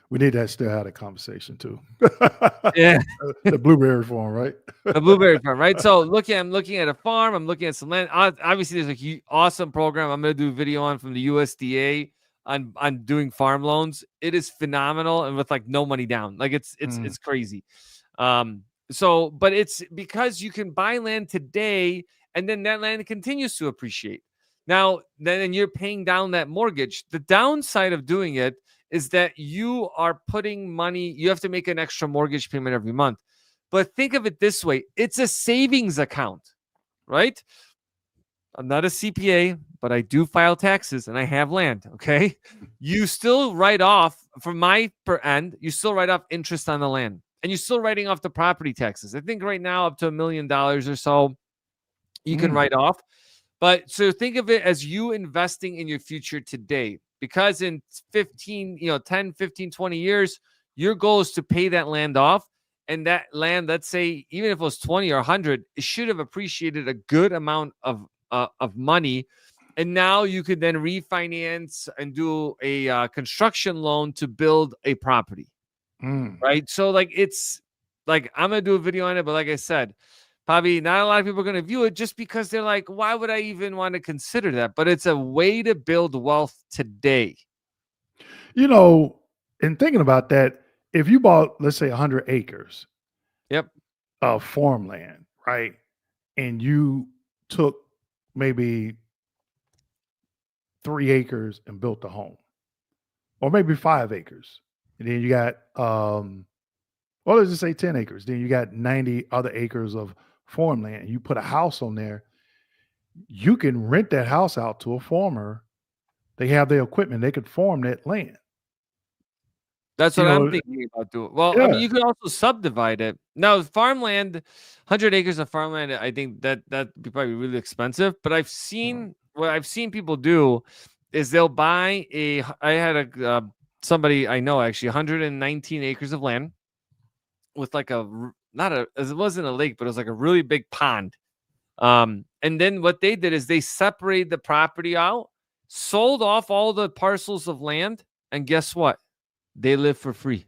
We need to still have a conversation too. yeah, The blueberry farm, right? the blueberry farm, right? So I'm looking at a farm. I'm looking at some land. Obviously, there's a awesome program I'm going to do a video on from the USDA on doing farm loans. It is phenomenal and with like no money down. Like it's crazy. But it's because you can buy land today and then that land continues to appreciate. Now, then you're paying down that mortgage. The downside of doing it is that you are putting money, you have to make an extra mortgage payment every month. But think of it this way, it's a savings account, right? I'm not a CPA, but I do file taxes and I have land. Okay. You still write off, from my per end, you still write off interest on the land and you're still writing off the property taxes. I think right now up to $1 million or so you can write off. But so think of it as you investing in your future today, because in 10, 15, 20 years, your goal is to pay that land off. And that land, let's say, even if it was 20 or 100, it should have appreciated a good amount of money. And now you could then refinance and do a construction loan to build a property. Right. So like, it's like, I'm going to do a video on it. But like I said, probably not a lot of people are going to view it just because they're like, why would I even want to consider that? But it's a way to build wealth today. You know, in thinking about that, if you bought, let's say, 100 acres Yep. of farmland, right, and you took maybe 3 acres and built a home, or maybe 5 acres, and then you got, well, let's just say 10 acres. Then you got 90 other acres of farmland. You put a house on there. You can rent that house out to a farmer. They have the equipment. They could farm that land. That's You what I'm know, thinking about doing. Well, I mean, yeah, you could also subdivide it. Now, farmland, 100 acres of farmland, I think that'd be probably really expensive. But I've seen people do is they'll buy I had somebody I know actually 119 acres of land with like not a, it wasn't a lake, but it was like a really big pond. And then what they did is they separated the property out, sold off all the parcels of land, and guess what? They live for free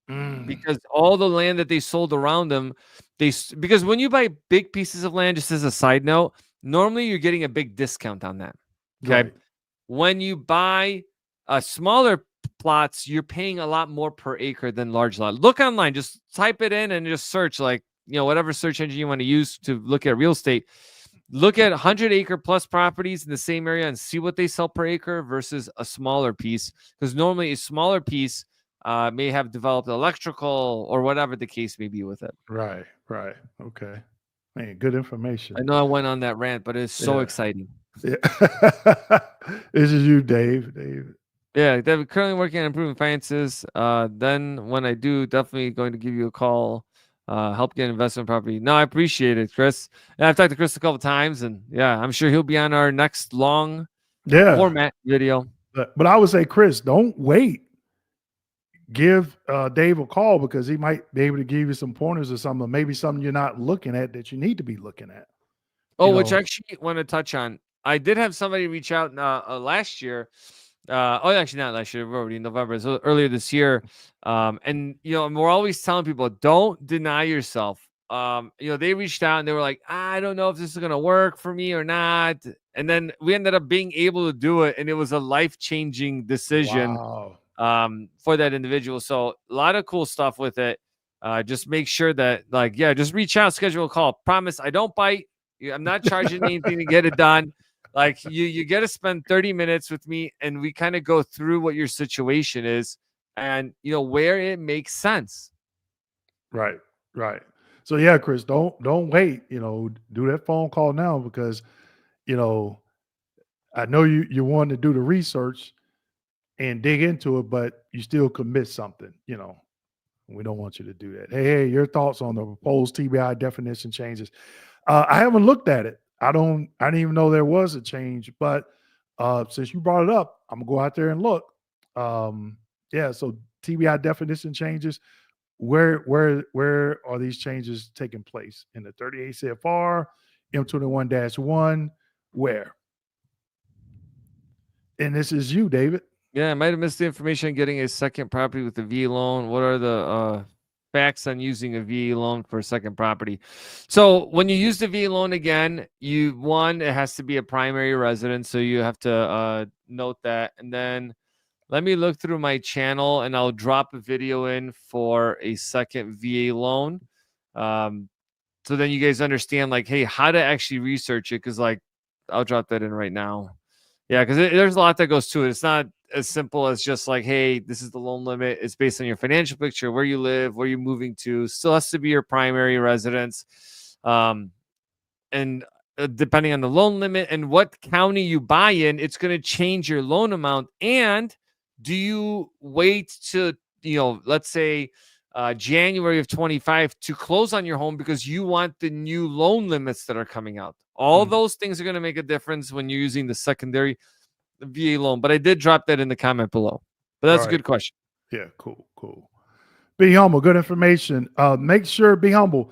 mm, because all the land that they sold around them, because when you buy big pieces of land, just as a side note, normally you're getting a big discount on that. Okay. right, When you buy smaller plots, you're paying a lot more per acre than large lot. Look online, just type it in and just search like, whatever search engine you want to use to look at real estate. Look at 100-acre plus properties in the same area and see what they sell per acre versus a smaller piece. Because normally a smaller piece may have developed electrical or whatever the case may be with it. right, right. Okay, man, good I information. know I went on that rant, but it's so Yeah, exciting. yeah. This is you, Dave. Dave. Yeah, they're currently working on improving finances. Then when I do, definitely going to give you a call, help get investment property. No, I appreciate it, Chris. And I've talked to Chris a couple times, and yeah, I'm sure he'll be on our next long Yeah, format video. but I would say, Chris, don't wait. Give Dave a call because he might be able to give you some pointers or something. Maybe something you're not looking at that you need to be looking at. You Oh, which I know, actually want to touch on. I did have somebody reach out last year. Actually, not last year. We're already in November. So earlier this year. And we're always telling people don't deny yourself. They reached out and they were like, I don't know if this is gonna work for me or not. And then we ended up being able to do it, and it was a life-changing decision wow. for that individual. So a lot of cool stuff with it. Just make sure that, like, yeah, just reach out, schedule a call. Promise I don't bite. I'm not charging anything to get it done. Like you get to spend 30 minutes with me, and we kind of go through what your situation is and where it makes sense. Right, right. So yeah, Chris, don't wait. Do that phone call now because you know I know you want to do the research and dig into it, but you still commit something. We don't want you to do that. Hey, your thoughts on the proposed TBI definition changes? I haven't looked at it. I didn't even know there was a change, but since you brought it up, I'm gonna go out there and look. Yeah, so TBI definition changes. Where are these changes taking place in the 38 CFR, M21-1? Where? And this is you, David. Yeah, I might have missed the information on getting a second property with a VA loan. What are the facts on using a VA loan for a second property? So when you use the VA loan again, it has to be a primary residence, so you have to note that. And then let me look through my channel, and I'll drop a video in for a second VA loan. So then you guys understand, like, hey, how to actually research it. Because, like, I'll drop that in right now. Yeah, because there's a lot that goes to it. It's not as simple as just like, hey, this is the loan limit. It's based on your financial picture, where you live, where you're moving to. Still has to be your primary residence. And depending on the loan limit and what county you buy in, it's going to change your loan amount. And do you wait to, let's say January of 25 to close on your home because you want the new loan limits that are coming out? All Mm, those things are going to make a difference when you're using the secondary VA loan. But I did drop that in the comment below. But that's a right. good question. Yeah, cool, cool. Be humble, good information. Make sure be humble.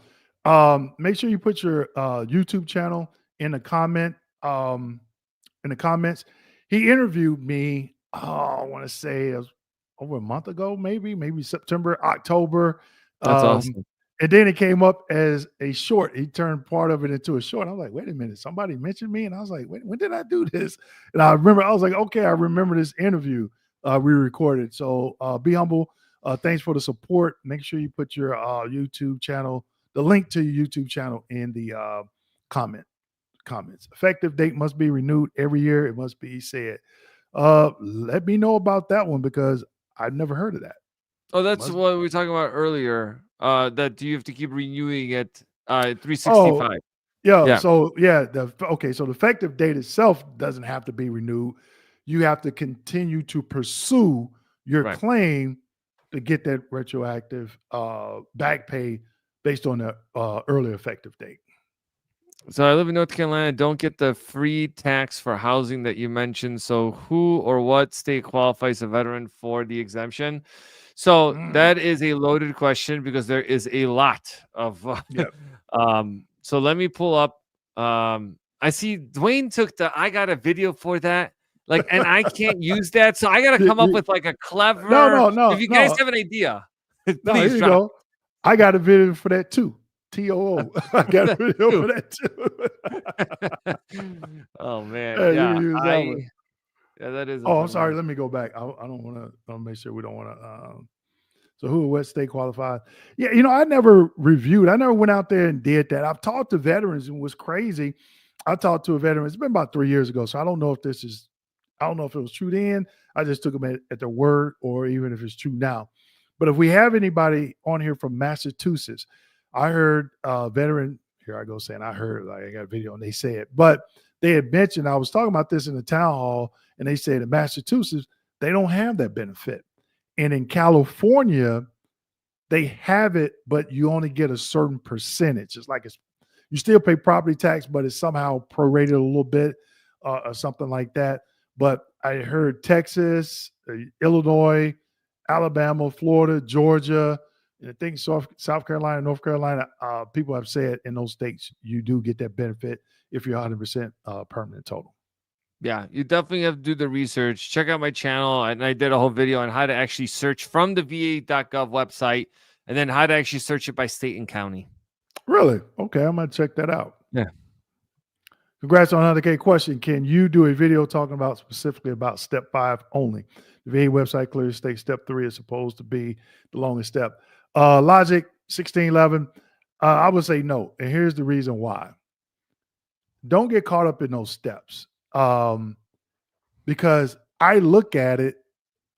Make sure you put your YouTube channel in the comments. He interviewed me. Oh, I want to say it was over a month ago, maybe September, October. That's Um, awesome. And then it came up as a short. He turned part of it into a short. I was like, wait a minute, somebody mentioned me. And I was like, wait, when did I do this? And I remember, I was like, okay, I remember this interview we recorded. So be humble. Thanks for the support. Make sure you put your YouTube channel, the link to your YouTube channel in the comments. Effective date must be renewed every year. It must be said. Let me know about that one because I've never heard of that. Oh, that's Must what we were talking about earlier. That you have to keep renewing it. Oh, 365. yeah. Yeah, So yeah, so the effective date itself doesn't have to be renewed. You have to continue to pursue your right. claim to get that retroactive back pay based on the early effective date. So I live in North Carolina. Don't get the free tax for housing that you mentioned. So who or what state qualifies a veteran for the exemption? So Mm, that is a loaded question because there is a lot of. yeah. So let me pull up. I see Dwayne took the. I got a video for that. Like, and I can't use that, so I got to come up with like a No, clever. no, If no, you guys no, have an idea, no. please Here you drop. go. I got a video for that too. TOO. I got a video for that too. Oh man, Hey, you can yeah, use that one. yeah, that is a Oh, I'm funny sorry. one. Let me go back. I don't want to. I'll make sure we don't want to. So who or what state qualified? Yeah, I never reviewed. I never went out there and did that. I've talked to veterans and was crazy. I talked to a veteran. It's been about 3 years ago, so I don't know if this is. I don't know if it was true then. I just took them at their word, or even if it's true now. But if we have anybody on here from Massachusetts, I heard a veteran. Here I go saying I heard. Like I got a video and they say it, but they had mentioned I was talking about this in the town hall, and they said in Massachusetts they don't have that benefit. And in California, they have it, but you only get a certain percentage. It's like you still pay property tax, but it's somehow prorated a little bit or something like that. But I heard Texas, Illinois, Alabama, Florida, Georgia, and I think South Carolina, North Carolina, people have said in those states you do get that benefit if you're 100% permanent total. Yeah, you definitely have to do the research. Check out my channel, and I did a whole video on how to actually search from the VA.gov website, and then how to actually search it by state and county. Really? Okay, I'm gonna check that out. Yeah. Congrats on 100K question. Can you do a video talking about specifically about step 5 only? The VA website clearly states step 3 is supposed to be the longest step. Logic 1611, I would say no. And here's the reason why. Don't get caught up in those steps. Because I look at it,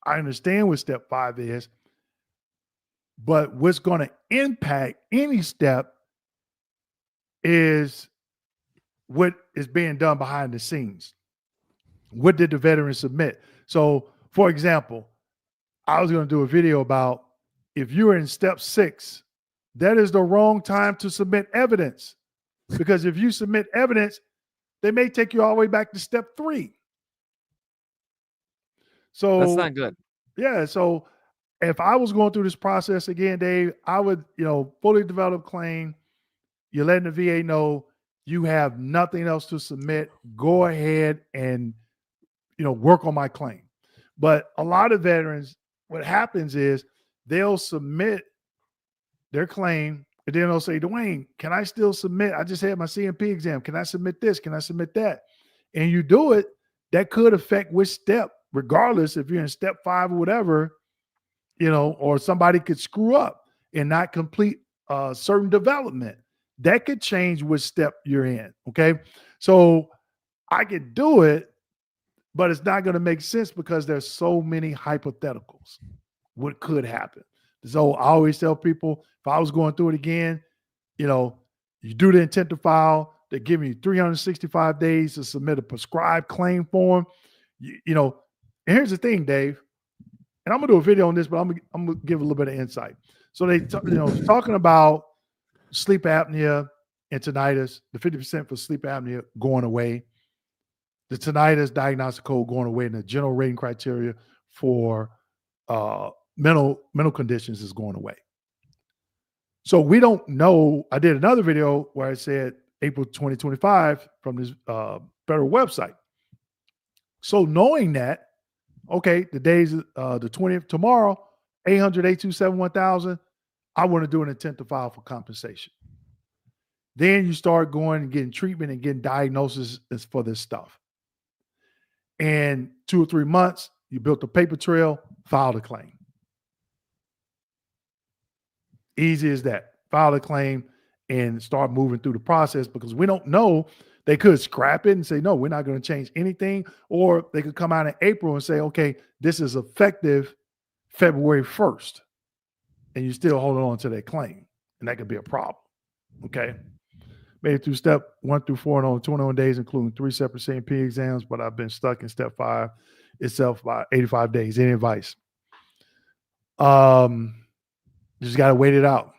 I understand what step 5 is, but what's going to impact any step is what is being done behind the scenes. What did the veteran submit? So, for example, I was going to do a video about if you're in step 6, that is the wrong time to submit evidence. Because if you submit evidence, they may take you all the way back to step 3. That's So, not good. yeah. So, if I was going through this process again, Dave, I would, fully develop claim. You're letting the VA know you have nothing else to submit. Go ahead and work on my claim. But a lot of veterans, what happens is they'll submit their claim, and then they'll say, Dwayne, can I still submit? I just had my CMP exam. Can I submit this? Can I submit that? And you do it, that could affect which step, regardless if you're in step 5 or whatever, or somebody could screw up and not complete certain development. That could change which step you're in. Okay. So I could do it, but it's not going to make sense because there's so many hypotheticals. What could happen? So I always tell people if I was going through it again, you do the intent to file, they give you 365 days to submit a prescribed claim form. And here's the thing, Dave, and I'm gonna do a video on this, but I'm gonna give a little bit of insight. So they, talking about sleep apnea and tinnitus, the 50% for sleep apnea going away, the tinnitus diagnostic code going away, and the general rating criteria for mental conditions is going away. So we don't know. I did another video where I said April 2025 from this federal website. So knowing that, okay, the days the 20th tomorrow, 800-827-1000. I want to do an intent to file for compensation. Then you start going and getting treatment and getting diagnosis for this stuff. And 2 or 3 months, you built a paper trail, filed a claim. Easy as that. File a claim and start moving through the process, because we don't know. They could scrap it and say, no, we're not going to change anything. Or they could come out in April and say, okay, this is effective February 1st. And you're still holding on to that claim. And that could be a problem. Okay. Made it through step 1 through 4 in only 21 days, including 3 separate CMP exams, but I've been stuck in step 5 itself by 85 days. Any advice? You just got to wait it out.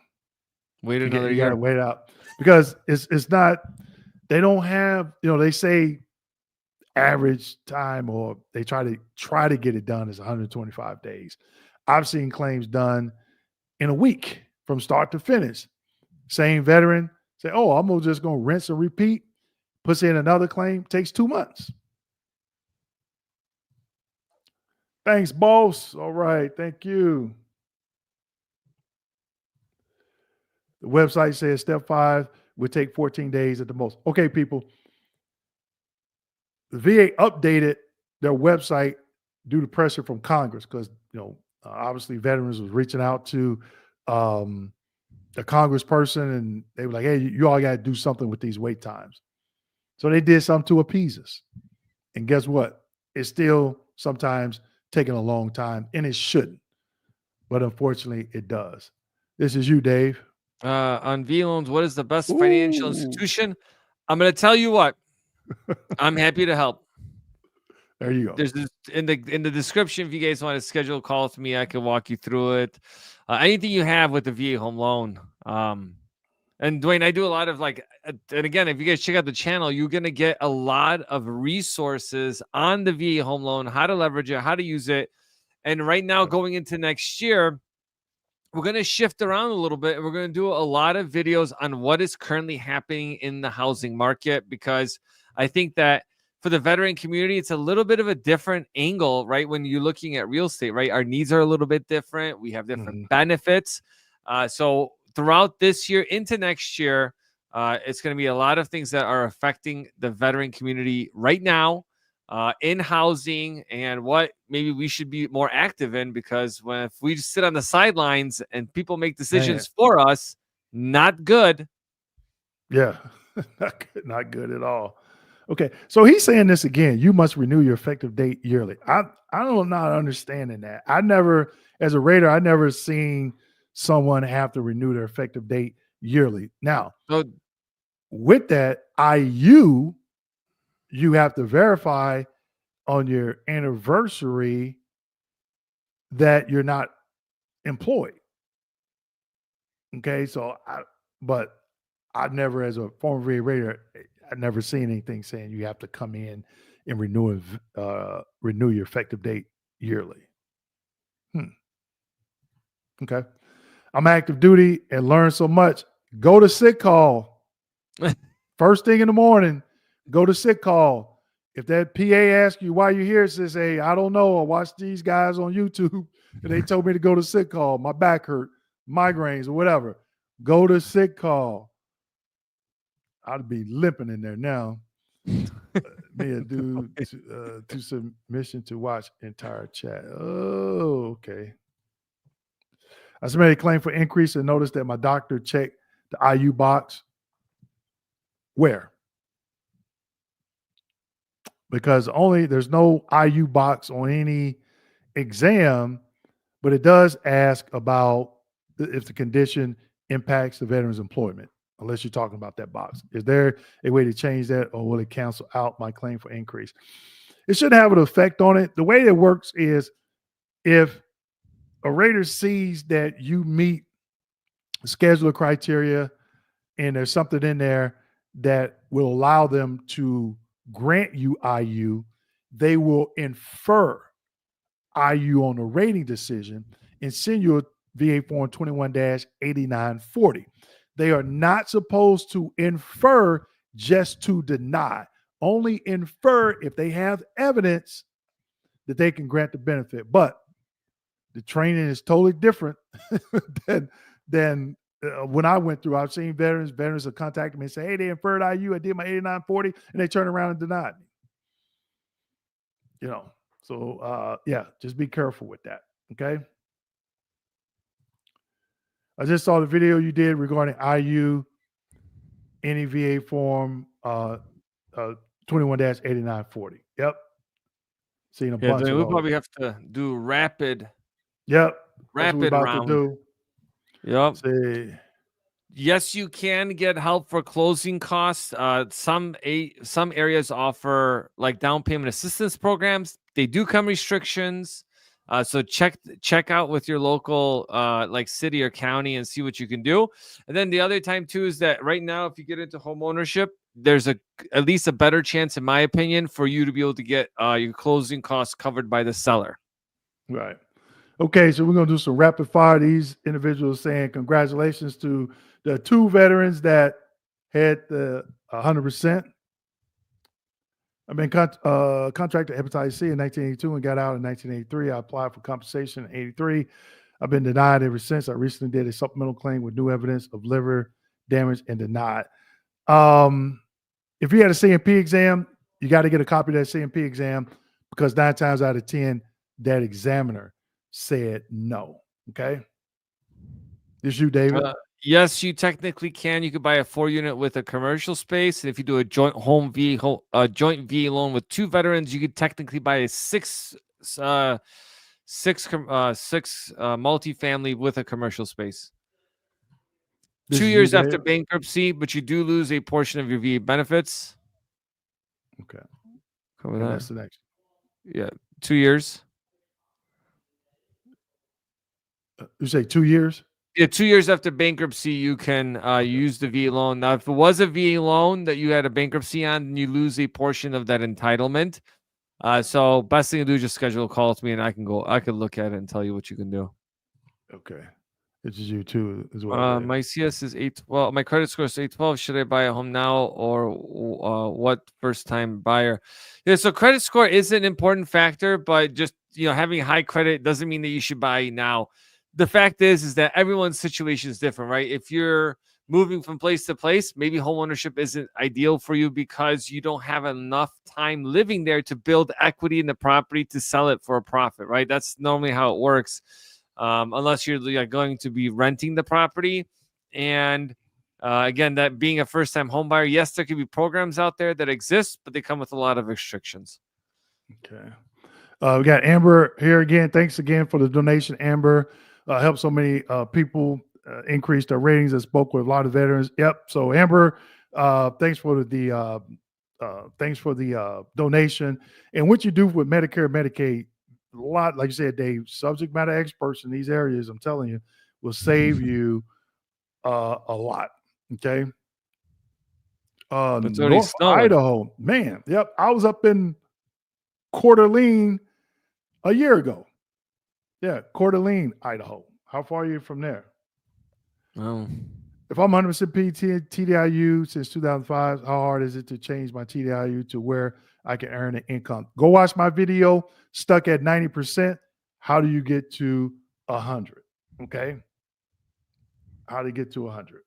Wait another You year. got to wait it out, because it's not, they don't have, they say average time, or they try to get it done is 125 days. I've seen claims done in a week from start to finish. Same veteran say, oh, I'm just going to rinse and repeat, puts in another claim, takes 2 months. Thanks, boss. All right. Thank you. The website says step 5 would take 14 days at the most. Okay, people. The VA updated their website due to pressure from Congress, because, obviously veterans was reaching out to the congressperson, and they were like, hey, you all got to do something with these wait times. So they did something to appease us. And guess what? It's still sometimes taking a long time, and it shouldn't. But unfortunately, it does. This is you, Dave. On VA loans, what is the best financial institution? I'm going to tell you what. I'm happy to help. There you go. There's this, in the description, if you guys want to schedule a call with me, I can walk you through it. Anything you have with the VA home loan. And Dwayne, I do a lot of and again, if you guys check out the channel, you're going to get a lot of resources on the VA home loan, how to leverage it, how to use it. And right now, going into next year, we're going to shift around a little bit, and we're going to do a lot of videos on what is currently happening in the housing market, because I think that for the veteran community, it's a little bit of a different angle, right? When you're looking at real estate, right? Our needs are a little bit different. We have different benefits. So throughout this year into next year, it's going to be a lot of things that are affecting the veteran community right now in housing, and what maybe we should be more active in, because if we just sit on the sidelines and people make decisions for us, not good. Yeah, not good at all. Okay, so he's saying this again. You must renew your effective date yearly. I'm not understanding that. I never, as a rater, I never seen someone have to renew their effective date yearly. Now, with that IU, you have to verify on your anniversary that you're not employed. Okay, so I've never, as a former VA rater, I've never seen anything saying you have to come in and renew your effective date yearly. Okay. I'm active duty and learn so much. Go to sick call. First thing in the morning, go to sick call. If that PA asks you why you're here, it says, hey, I don't know. I watched these guys on YouTube and they told me to go to sick call. My back hurt, migraines or whatever. Go to sick call. I'd be limping in there now. Me a dude to submission to watch entire chat. Oh, okay. I submitted a claim for increase and noticed that my doctor checked the IU box. Where? Because there's no IU box on any exam, but it does ask about if the condition impacts the veteran's employment, unless you're talking about that box. Is there a way to change that, or will it cancel out my claim for increase? It shouldn't have an effect on it. The way it works is if a rater sees that you meet scheduler criteria and there's something in there that will allow them to grant you IU, they will infer IU on the rating decision and send you a VA form 21-8940. They are not supposed to infer just to deny. Only infer if they have evidence that they can grant the benefit. But the training is totally different than than when I went through. I've seen veterans have contacted me and say, hey, they inferred IU. I did my 8940, and they turned around and denied me. So yeah, just be careful with that. Okay. I just saw the video you did regarding IU NEVA form 21-8940. Yep. Seen a Yeah, bunch then of we'll those. probably have to do rapid Yep. That's what we're about to round. do. Yep. See. Yes, you can get help for closing costs. Some areas offer like down payment assistance programs. They do come restrictions. So check out with your local like city or county and see what you can do. And then the other time too is that right now, if you get into home ownership, there's at least a better chance, in my opinion, for you to be able to get your closing costs covered by the seller. Right. Okay, so we're going to do some rapid fire. These individuals saying congratulations to the 2 veterans that had the 100%. I've been contracted hepatitis C in 1982 and got out in 1983. I applied for compensation in 83. I've been denied ever since. I recently did a supplemental claim with new evidence of liver damage and denied. If you had a CMP exam, you got to get a copy of that CMP exam because 9 times out of 10, that examiner said no. Okay. This you, David? Yes, you technically can. You could buy a 4-unit with a commercial space. And if you do a joint VA loan with 2 veterans, you could technically buy a six multifamily with a commercial space. This 2 is years you, after Dave? bankruptcy, but you do lose a portion of your VA benefits. Okay. Cover And that. that's the next. Yeah, 2 years. You say 2 years? Yeah, 2 years after bankruptcy, you can use the VA loan. Now, if it was a VA loan that you had a bankruptcy on, then you lose a portion of that entitlement. So best thing to do is just schedule a call with me, and I could look at it and tell you what you can do. Okay. This is you too as well, Dave. My CS is 8. Well, my credit score is 812. Should I buy a home now or what? First time buyer. Yeah. So credit score is an important factor, but just having high credit doesn't mean that you should buy now. The fact is that everyone's situation is different, right? If you're moving from place to place, maybe home ownership isn't ideal for you because you don't have enough time living there to build equity in the property to sell it for a profit, right? That's normally how it works. Unless you're going to be renting the property. And again, that being a first-time home buyer, yes, there could be programs out there that exist, but they come with a lot of restrictions. Okay. We got Amber here again. Thanks again for the donation, Amber. Helped so many people increase their ratings. I spoke with a lot of veterans. Yep. So Amber, thanks for the donation. And what you do with Medicare, Medicaid, a lot, like you said, Dave, subject matter experts in these areas, I'm telling you, will save you a lot. Okay. It's already North snowing. Idaho, man. Yep. I was up in Coeur d'Alene a year ago. Yeah, Coeur d'Alene, Idaho. How far are you from there? Oh. If I'm 100% TDIU since 2005, how hard is it to change my TDIU to where I can earn an income? Go watch my video, stuck at 90%. How do you get to 100? Okay. How to get to 100?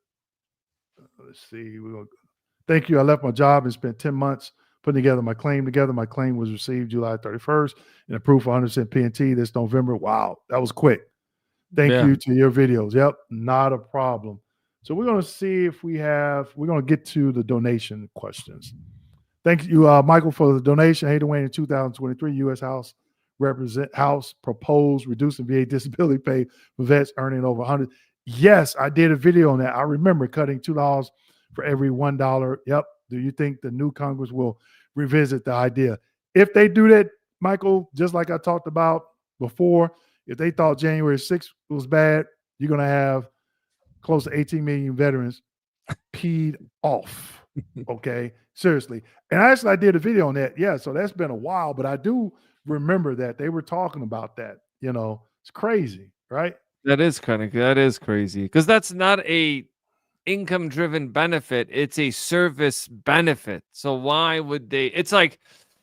Let's see. Thank you. I left my job and spent 10 months putting together my claim. My claim was received July 31st and approved for 100% PNT this November. Wow, that was quick. Thank you to your videos. Yep, not a problem. So we're going to see if we're going to get to the donation questions. Thank you, Michael, for the donation. Hey, Dwayne, in 2023, U.S. House proposed reducing VA disability pay for vets earning over 100. Yes, I did a video on that. I remember cutting $2 for every $1. Yep. Do you think the new Congress will revisit the idea? If they do that, Michael, just like I talked about before, if they thought January 6th was bad, you're going to have close to 18 million veterans peed off. Okay. Seriously. And actually, I did a video on that. Yeah. So that's been a while, but I do remember that they were talking about that. It's crazy, right? That is crazy because that's not a income-driven benefit. It's a service benefit. So why would they? It's like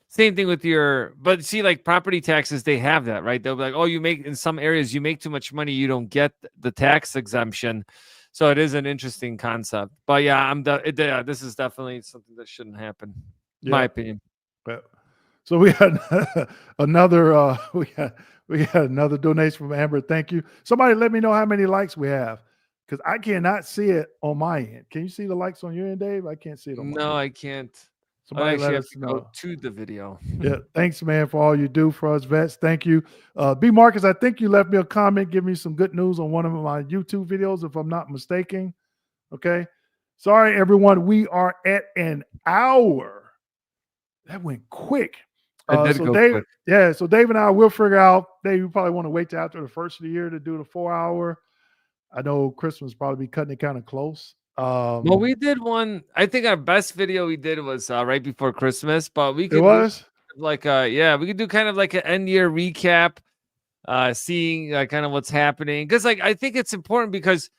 Same thing with your, but see, like property taxes, they have that, right? They'll be like, oh, you make in some areas, you make too much money, you don't get the tax exemption. So it is an interesting concept. But yeah, yeah, this is definitely something that shouldn't happen, in my Yeah. opinion. Yeah. So we had another we had another donation from Amber. Thank you. Somebody let me know how many likes we have because I cannot see it on my end. Can you see the likes on your end, Dave? I can't see it on my No, end. I can't. I Somebody actually let have us to go know. to the video. Yeah, thanks, man, for all you do for us vets. Thank you. B Marcus, I think you left me a comment, give me some good news on one of my YouTube videos, if I'm not mistaken. Okay. Sorry, everyone. We are at an hour. That went quick. It did So go Dave, quick. yeah, so Dave and I will figure out. Dave, you probably want to wait till after the first of the year to do the 4 hour. I know Christmas probably be cutting it kind of close. Well, we did one. I think our best video we did was right before Christmas, but we It could do was. like yeah, we could do kind of like an end year recap, seeing kind of what's happening. Because like I think it's important because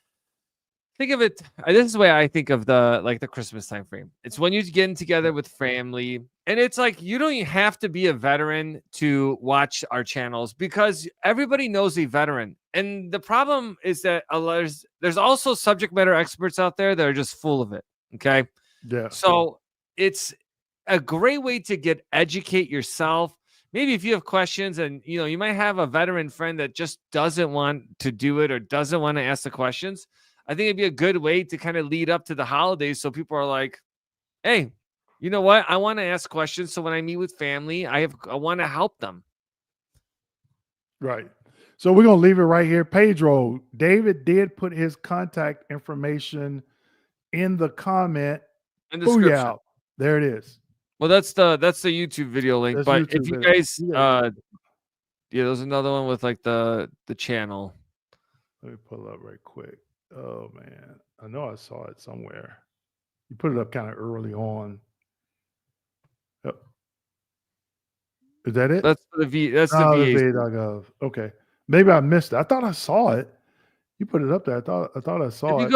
think of it. This is the way I think of the Christmas time frame. It's when you're getting together Yeah. with family, and it's like you don't even have to be a veteran to watch our channels because everybody knows a veteran. And the problem is that there's also subject matter experts out there that are just full of it. Okay, Yeah. so it's a great way to educate yourself. Maybe if you have questions and you might have a veteran friend that just doesn't want to do it or doesn't want to ask the questions. I think it'd be a good way to kind of lead up to the holidays so people are like, hey, you know what? I want to ask questions. So when I meet with family, I want to help them. Right. So we're gonna leave it right here. Pedro, David did put his contact information in the comment. In the description. Booyah. There it is. Well, that's the YouTube video link. That's But if YouTube. you guys You gotta- yeah, there's another one with like the channel. Let me pull it up right quick. Oh man. I know I saw it somewhere. You put it up kind of early on. Yep. Is that it? That's the Oh, the VA. VA.gov. Okay. Maybe I missed it. I thought I saw it. You put it up there. I thought I saw it.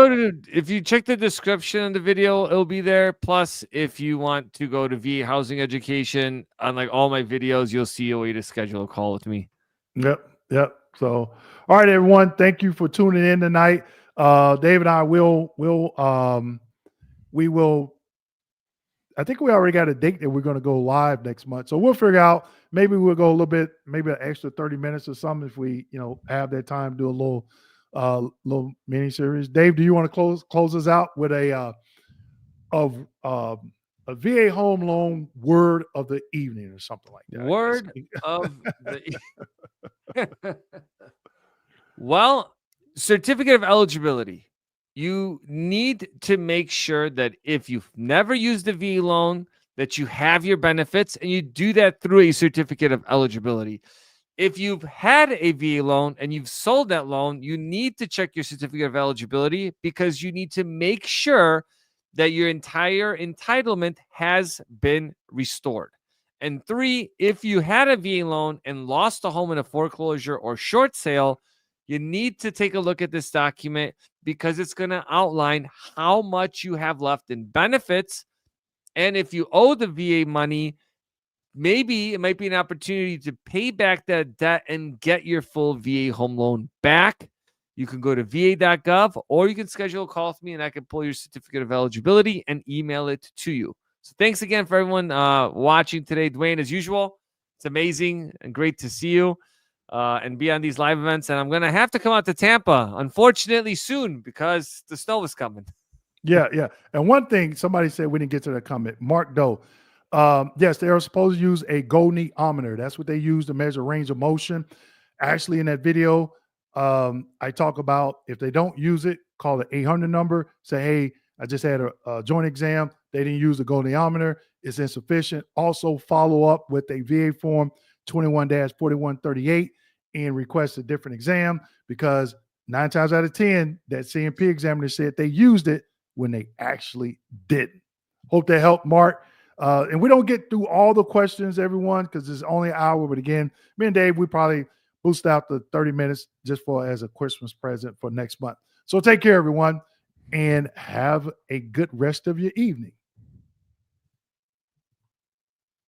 If you check the description of the video, it'll be there. Plus, if you want to go to VA housing education on like all my videos, you'll see a way to schedule a call with me. Yep. Yep. So, all right, everyone. Thank you for tuning in tonight. Dave and I we will. I think we already got a date that we're going to go live next month. So we'll figure out. Maybe we'll go a little bit, maybe an extra 30 minutes or something if we, have that time to do a little mini series. Dave, do you want to close us out with a VA home loan word of the evening or something like that? Word of the well, certificate of eligibility. You need to make sure that if you've never used a VA loan, that you have your benefits, and you do that through a certificate of eligibility. If you've had a VA loan and you've sold that loan, you need to check your certificate of eligibility because you need to make sure that your entire entitlement has been restored. And 3, if you had a VA loan and lost a home in a foreclosure or short sale, you need to take a look at this document because it's going to outline how much you have left in benefits. And if you owe the VA money, maybe it might be an opportunity to pay back that debt and get your full VA home loan back. You can go to va.gov or you can schedule a call with me and I can pull your certificate of eligibility and email it to you. So thanks again for everyone watching today. Dwayne, as usual, it's amazing and great to see you and be on these live events. And I'm going to have to come out to Tampa, unfortunately, soon because the snow is coming. Yeah, yeah. And one thing somebody said we didn't get to that comment, Mark Doe. Yes, they are supposed to use a goniometer. That's what they use to measure range of motion. Actually, in that video, I talk about if they don't use it, call the 800 number. Say, hey, I just had a joint exam. They didn't use the goniometer. It's insufficient. Also, follow up with a VA form 21-4138 and request a different exam because 9 times out of 10, that CMP examiner said they used it when they actually didn't. Hope that helped, Mark. And we don't get through all the questions, everyone, because it's only an hour. But again, me and Dave, we probably boost out the 30 minutes just for as a Christmas present for next month. So take care, everyone, and have a good rest of your evening.